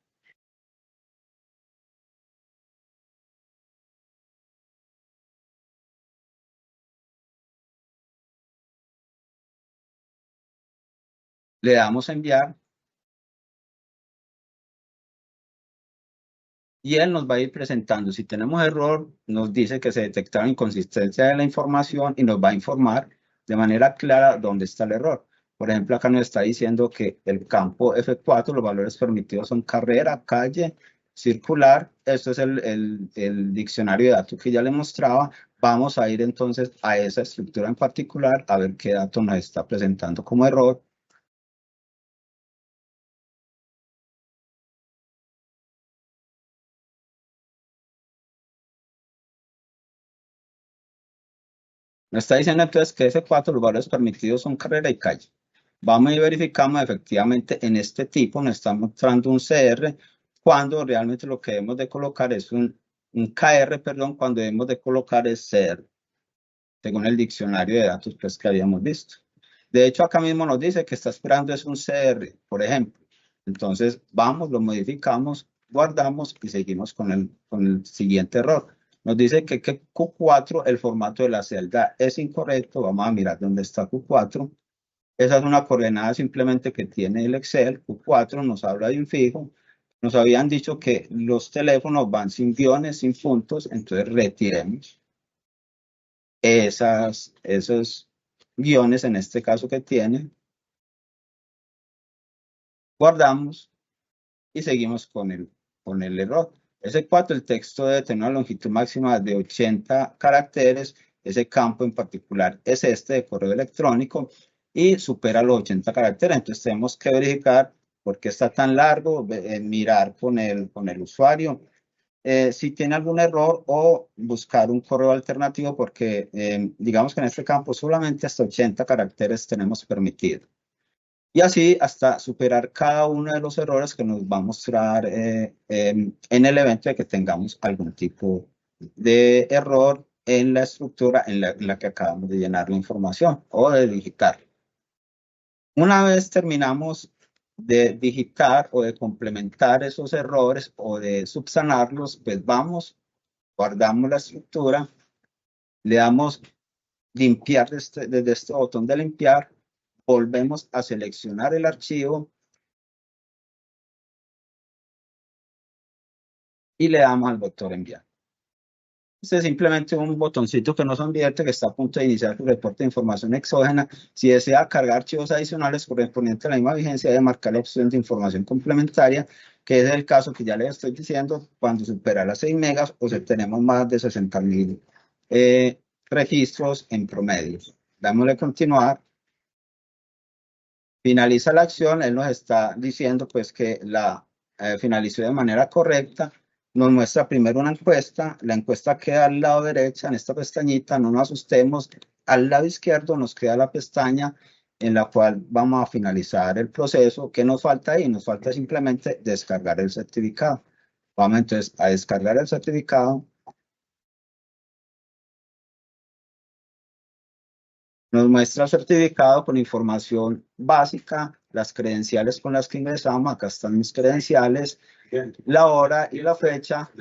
le damos a enviar y él nos va a ir presentando. Si tenemos error, nos dice que se detectaron inconsistencias de la información y nos va a informar de manera clara dónde está el error. Por ejemplo, acá nos está diciendo que el campo F4, los valores permitidos son carrera, calle, circular. Esto es el diccionario de datos que ya le mostraba. Vamos a ir entonces a esa estructura en particular a ver qué dato nos está presentando como error. Me está diciendo entonces que F4, los valores permitidos son carrera y calle. Vamos y verificamos efectivamente en este tipo nos está mostrando un CR cuando realmente lo que debemos de colocar es un KR, perdón, cuando debemos de colocar es CR, según el diccionario de datos pues, que habíamos visto. De hecho, acá mismo nos dice que está esperando es un CR, por ejemplo. Entonces, vamos, lo modificamos, guardamos y seguimos con el siguiente error. Nos dice que Q4, el formato de la celda es incorrecto. Vamos a mirar dónde está Q4. Esa es una coordenada simplemente que tiene el Excel. Q4 nos habla de un fijo. Nos habían dicho que los teléfonos van sin guiones, sin puntos, entonces retiremos esos guiones, en este caso que tiene. Guardamos y seguimos con el error. Ese 4, el texto debe tener una longitud máxima de 80 caracteres. Ese campo en particular es este de correo electrónico y supera los 80 caracteres. Entonces tenemos que verificar por qué está tan largo, mirar con el usuario si tiene algún error o buscar un correo alternativo porque digamos que en este campo solamente hasta 80 caracteres tenemos permitido. Y así hasta superar cada uno de los errores que nos va a mostrar en el evento de que tengamos algún tipo de error en la estructura en la que acabamos de llenar la información o de digitar. Una vez terminamos de digitar o de complementar esos errores o de subsanarlos, pues vamos, guardamos la estructura, le damos limpiar desde este botón de limpiar, volvemos a seleccionar el archivo y le damos al botón enviar. Este es simplemente un botoncito que nos advierte que está a punto de iniciar su reporte de información exógena. Si desea cargar archivos adicionales correspondientes a la misma vigencia, debe marcar la opción de información complementaria, que es el caso que ya les estoy diciendo, cuando supera las 6 megas o si tenemos más de 60.000 registros en promedio. Dámosle a continuar. Finaliza la acción, él nos está diciendo pues que la finalizó de manera correcta. Nos muestra primero una encuesta, la encuesta queda al lado derecho en esta pestañita, no nos asustemos, al lado izquierdo nos queda la pestaña en la cual vamos a finalizar el proceso. ¿Qué nos falta ahí? Nos falta simplemente descargar el certificado. Vamos entonces a descargar el certificado. Nos muestra el certificado con información básica, las credenciales con las que ingresamos, acá están mis credenciales, la hora y la fecha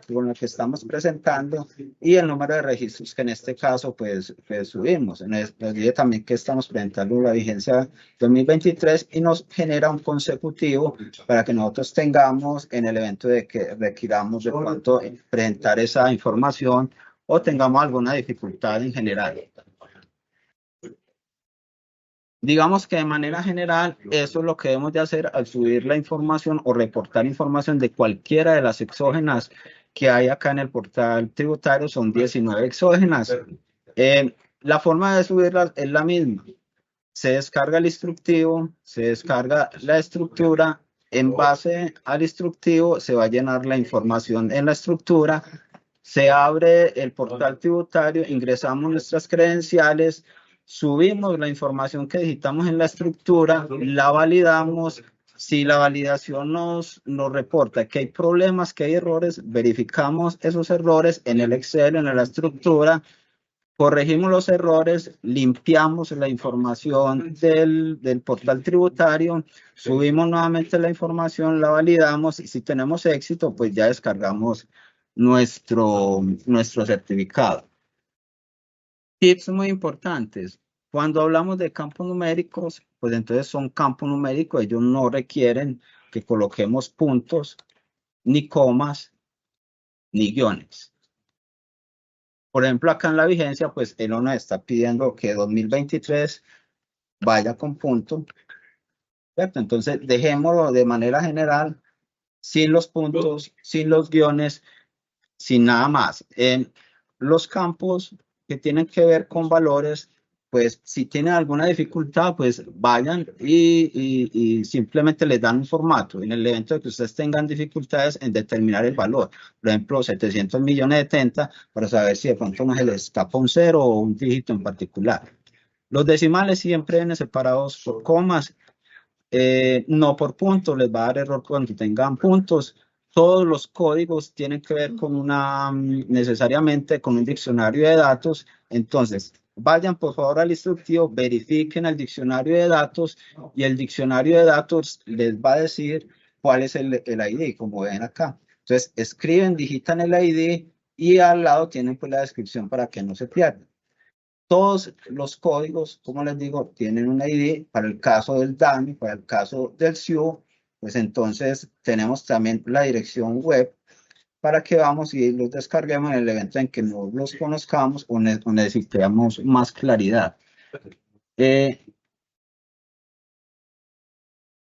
con la que estamos presentando y el número de registros que en este caso pues subimos. Nos dice también que estamos presentando la vigencia 2023 y nos genera un consecutivo para que nosotros tengamos en el evento de que requiramos de pronto presentar esa información o tengamos alguna dificultad en general. Digamos que de manera general, eso es lo que debemos de hacer al subir la información o reportar información de cualquiera de las exógenas que hay acá en el portal tributario. Son 19 exógenas. La forma de subirlas es la misma. Se descarga el instructivo, se descarga la estructura. En base al instructivo se va a llenar la información en la estructura. Se abre el portal tributario, ingresamos nuestras credenciales, subimos la información que digitamos en la estructura, la validamos, Si la validación nos reporta que hay problemas, que hay errores, verificamos esos errores en el Excel, en la estructura, corregimos los errores, limpiamos la información del portal tributario, subimos nuevamente la información, la validamos y si tenemos éxito, pues ya descargamos nuestro certificado. Tips muy importantes. Cuando hablamos de campos numéricos, pues entonces son campos numéricos, ellos no requieren que coloquemos puntos, ni comas, ni guiones. Por ejemplo, acá en la vigencia, pues él nos está pidiendo que 2023 vaya con punto, ¿cierto? Entonces, dejémoslo de manera general, sin los puntos, sin los guiones, sin nada más. En los campos que tienen que ver con valores, pues si tienen alguna dificultad, pues vayan y simplemente les dan un formato. En el evento de que ustedes tengan dificultades en determinar el valor, por ejemplo, 700 millones de tenta, para saber si de pronto no se les escapa un cero o un dígito en particular. Los decimales siempre vienen separados por comas, no por puntos, les va a dar error cuando tengan puntos. Todos los códigos tienen que ver con necesariamente con un diccionario de datos. Entonces, vayan por favor al instructivo, verifiquen el diccionario de datos y el diccionario de datos les va a decir cuál es el ID, como ven acá. Entonces, escriben, digitan el ID y al lado tienen pues la descripción para que no se pierdan. Todos los códigos, como les digo, tienen un ID. Para el caso del DAMI, para el caso del SIU, pues entonces tenemos también la dirección web para que vamos y los descarguemos en el evento en que no los conozcamos o necesitemos más claridad.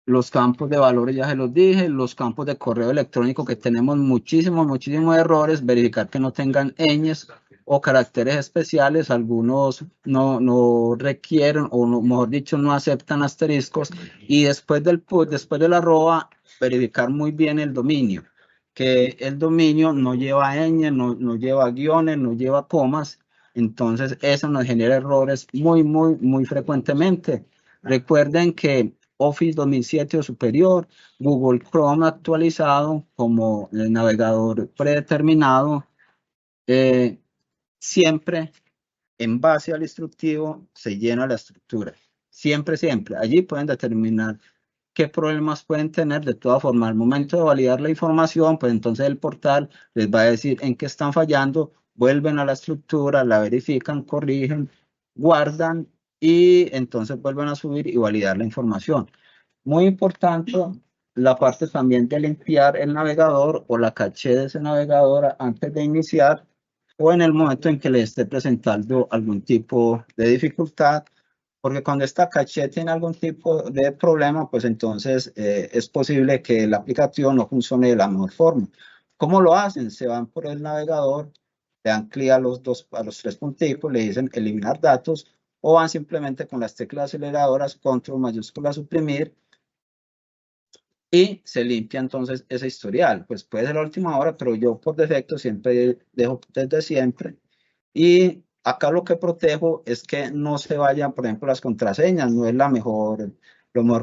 Los campos de valores ya se los dije, los campos de correo electrónico que tenemos muchísimos errores, verificar que no tengan ñes o caracteres especiales, algunos no requieren o mejor dicho no aceptan asteriscos y después del arroba verificar muy bien el dominio, que el dominio no lleva ñes, no lleva guiones, no lleva comas, entonces eso nos genera errores muy frecuentemente. Recuerden que Office 2007 o superior, Google Chrome actualizado como el navegador predeterminado, siempre en base al instructivo se llena la estructura. Siempre. Allí pueden determinar qué problemas pueden tener. De todas formas, al momento de validar la información, pues entonces el portal les va a decir en qué están fallando, vuelven a la estructura, la verifican, corrigen, guardan y entonces vuelven a subir y validar la información. Muy importante la parte también de limpiar el navegador o la caché de ese navegador antes de iniciar o en el momento en que le esté presentando algún tipo de dificultad, porque cuando esta caché tiene algún tipo de problema, pues entonces es posible que el aplicativo no funcione de la mejor forma. ¿Cómo lo hacen? Se van por el navegador, le dan clic a los tres punticos, le dicen eliminar datos, o van simplemente con las teclas aceleradoras, control mayúscula suprimir, y se limpia entonces ese historial. Pues puede ser la última hora, pero yo por defecto siempre dejo desde siempre. Y acá lo que protejo es que no se vayan, por ejemplo, las contraseñas. No es lo mejor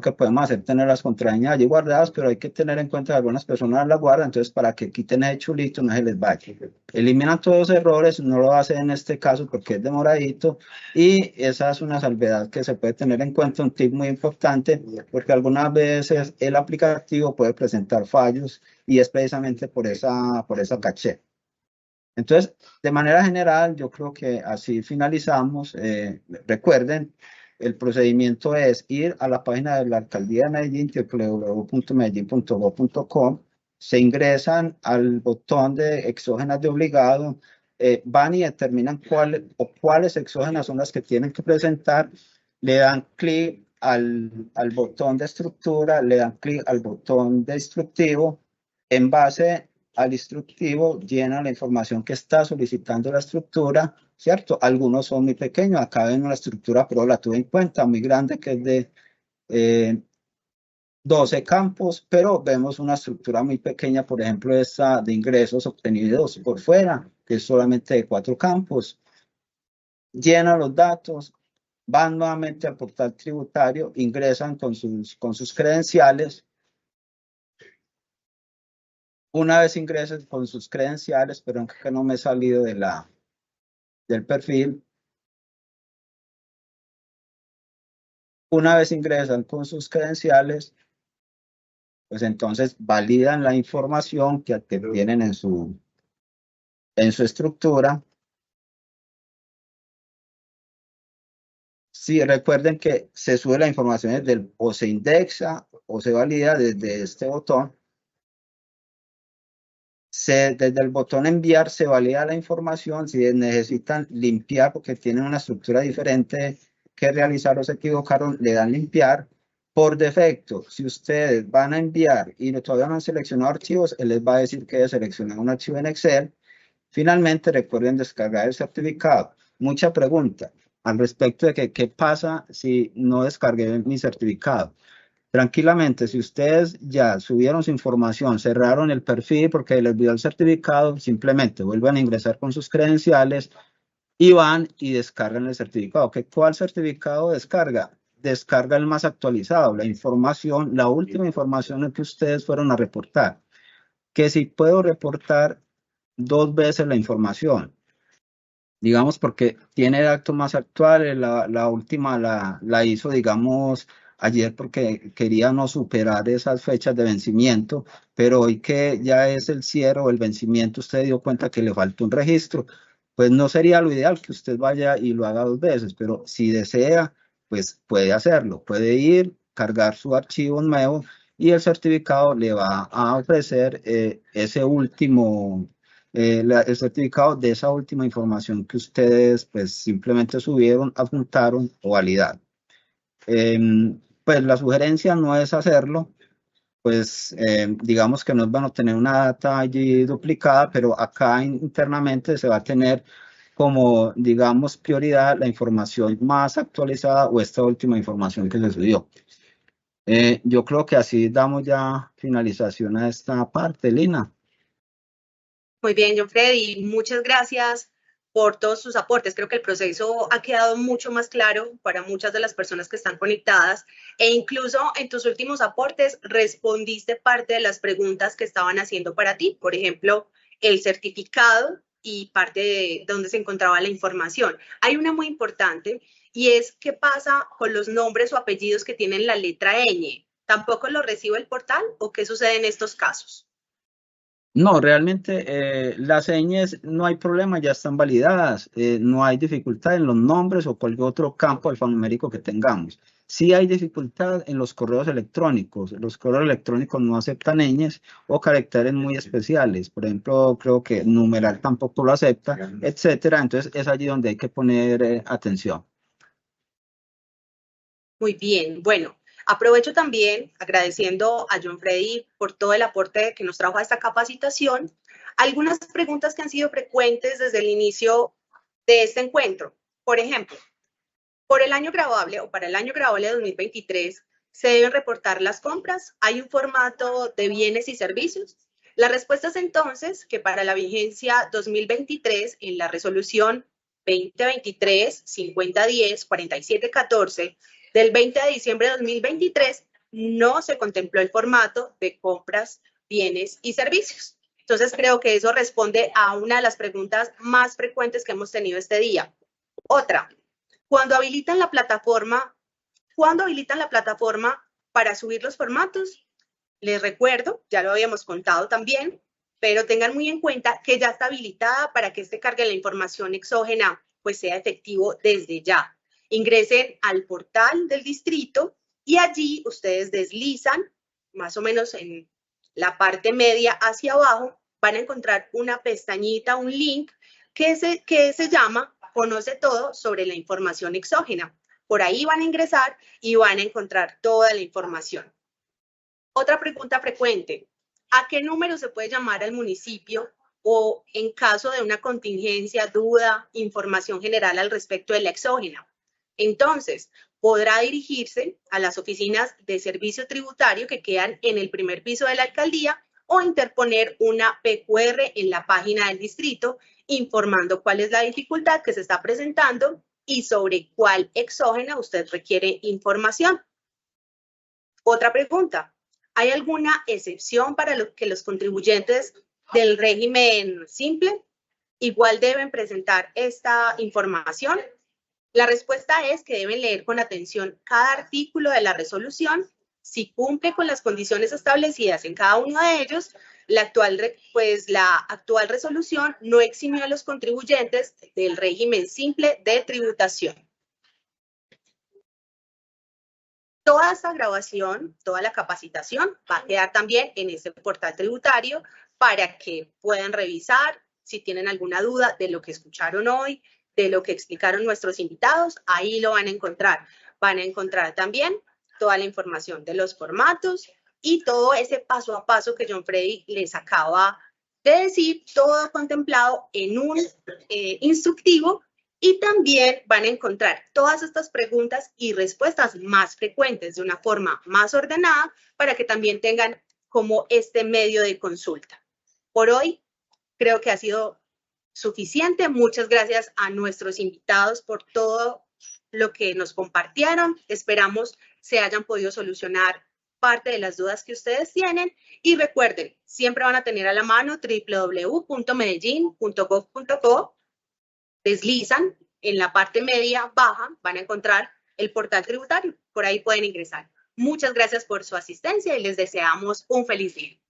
que podemos hacer, tener las contraseñas allí guardadas, pero hay que tener en cuenta que algunas personas las guardan, entonces para que quiten ese chulito no se les vaya. Eliminan todos los errores, no lo hacen en este caso porque es demoradito y esa es una salvedad que se puede tener en cuenta, un tip muy importante, porque algunas veces el aplicativo puede presentar fallos y es precisamente por esa caché. Entonces, de manera general, yo creo que así finalizamos. Recuerden, el procedimiento es ir a la página de la Alcaldía de Medellín, www.medellin.gov.co, se ingresan al botón de exógenas de obligado, van y determinan cuáles exógenas son las que tienen que presentar, le dan clic al botón de estructura, le dan clic al botón de instructivo, en base al instructivo llena la información que está solicitando la estructura, ¿cierto? Algunos son muy pequeños, acá ven una estructura, pero la tuve en cuenta, muy grande, que es de 12 campos, pero vemos una estructura muy pequeña, por ejemplo, esta de ingresos obtenidos por fuera, que es solamente de 4 campos. Llenan los datos, van nuevamente al portal tributario, ingresan con sus credenciales, Una vez ingresen con sus credenciales, pero que no me he salido del perfil. Una vez ingresan con sus credenciales, pues entonces validan la información que tienen en su estructura. Sí, recuerden que se sube la información o se indexa o se valida desde este botón. Desde el botón enviar se valida la información. Si necesitan limpiar porque tienen una estructura diferente que realizar o se equivocaron, le dan limpiar. Por defecto, si ustedes van a enviar y todavía no han seleccionado archivos, él les va a decir que debe seleccionar un archivo en Excel. Finalmente, recuerden descargar el certificado. Mucha pregunta al respecto de qué pasa si no descargué mi certificado. Tranquilamente, si ustedes ya subieron su información, cerraron el perfil porque les olvidó el certificado, simplemente vuelvan a ingresar con sus credenciales y van y descargan el certificado. ¿Cuál certificado descarga? Descarga el más actualizado, la información, la última información que ustedes fueron a reportar. Que si puedo reportar 2 veces la información, digamos, porque tiene datos más actuales, la última la hizo, digamos, ayer porque quería no superar esas fechas de vencimiento, pero hoy que ya es el cierre o el vencimiento, usted dio cuenta que le falta un registro, pues no sería lo ideal que usted vaya y lo haga 2 veces, pero si desea, pues puede hacerlo, puede ir, cargar su archivo nuevo y el certificado le va a ofrecer ese último el certificado de esa última información que ustedes pues simplemente subieron, adjuntaron o validaron. Pues la sugerencia no es hacerlo, pues digamos que no van a tener una data allí duplicada, pero acá internamente se va a tener como, digamos, prioridad la información más actualizada o esta última información que se subió. Yo creo que así damos ya finalización a esta parte, Lina. Muy bien, John Freddy, muchas gracias por todos sus aportes. Creo que el proceso ha quedado mucho más claro para muchas de las personas que están conectadas e incluso en tus últimos aportes respondiste parte de las preguntas que estaban haciendo para ti. Por ejemplo, el certificado y parte de dónde se encontraba la información. Hay una muy importante y es qué pasa con los nombres o apellidos que tienen la letra ñ. ¿Tampoco lo recibe el portal o qué sucede en estos casos? No, realmente las señas no hay problema, ya están validadas, no hay dificultad en los nombres o cualquier otro campo alfanumérico que tengamos. Sí hay dificultad en los correos electrónicos. Los correos electrónicos no aceptan ñes o caracteres muy especiales. Por ejemplo, creo que numeral tampoco lo acepta, etcétera. Entonces es allí donde hay que poner atención. Muy bien, bueno, aprovecho también agradeciendo a John Freddy por todo el aporte que nos trajo a esta capacitación. Algunas preguntas que han sido frecuentes desde el inicio de este encuentro. Por ejemplo, por el año grabable o para el año grabable de 2023, ¿se deben reportar las compras? ¿Hay un formato de bienes y servicios? La respuesta es entonces que para la vigencia 2023, en la resolución 2023-5010-4714 del 20 de diciembre de 2023, no se contempló el formato de compras, bienes y servicios. Entonces, creo que eso responde a una de las preguntas más frecuentes que hemos tenido este día. Otra, ¿cuándo habilitan la plataforma para subir los formatos? Les recuerdo, ya lo habíamos contado también, pero tengan muy en cuenta que ya está habilitada para que este cargue la información exógena pues sea efectivo desde ya. Ingresen al portal del distrito y allí ustedes deslizan más o menos en la parte media hacia abajo, van a encontrar una pestañita, un link que se llama Conoce todo sobre la información exógena. Por ahí van a ingresar y van a encontrar toda la información. Otra pregunta frecuente, ¿a qué número se puede llamar al municipio o en caso de una contingencia, duda, información general al respecto de la exógena? Entonces, podrá dirigirse a las oficinas de servicio tributario que quedan en el primer piso de la alcaldía o interponer una PQR en la página del distrito informando cuál es la dificultad que se está presentando y sobre cuál exógena usted requiere información. Otra pregunta, ¿Hay alguna excepción para que los contribuyentes del régimen simple igual deben presentar esta información? La respuesta es que deben leer con atención cada artículo de la resolución. Si cumple con las condiciones establecidas en cada uno de ellos, la actual resolución no eximió a los contribuyentes del régimen simple de tributación. Toda esta grabación, toda la capacitación va a quedar también en este portal tributario para que puedan revisar si tienen alguna duda de lo que escucharon hoy, de lo que explicaron nuestros invitados, ahí lo van a encontrar. Van a encontrar también toda la información de los formatos y todo ese paso a paso que John Freddy les acaba de decir, todo contemplado en un instructivo. Y también van a encontrar todas estas preguntas y respuestas más frecuentes de una forma más ordenada para que también tengan como este medio de consulta. Por hoy creo que ha sido suficiente. Muchas gracias a nuestros invitados por todo lo que nos compartieron. Esperamos se hayan podido solucionar parte de las dudas que ustedes tienen. Y recuerden, siempre van a tener a la mano www.medellin.gov.co. Deslizan en la parte media baja, van a encontrar el portal tributario. Por ahí pueden ingresar. Muchas gracias por su asistencia y les deseamos un feliz día.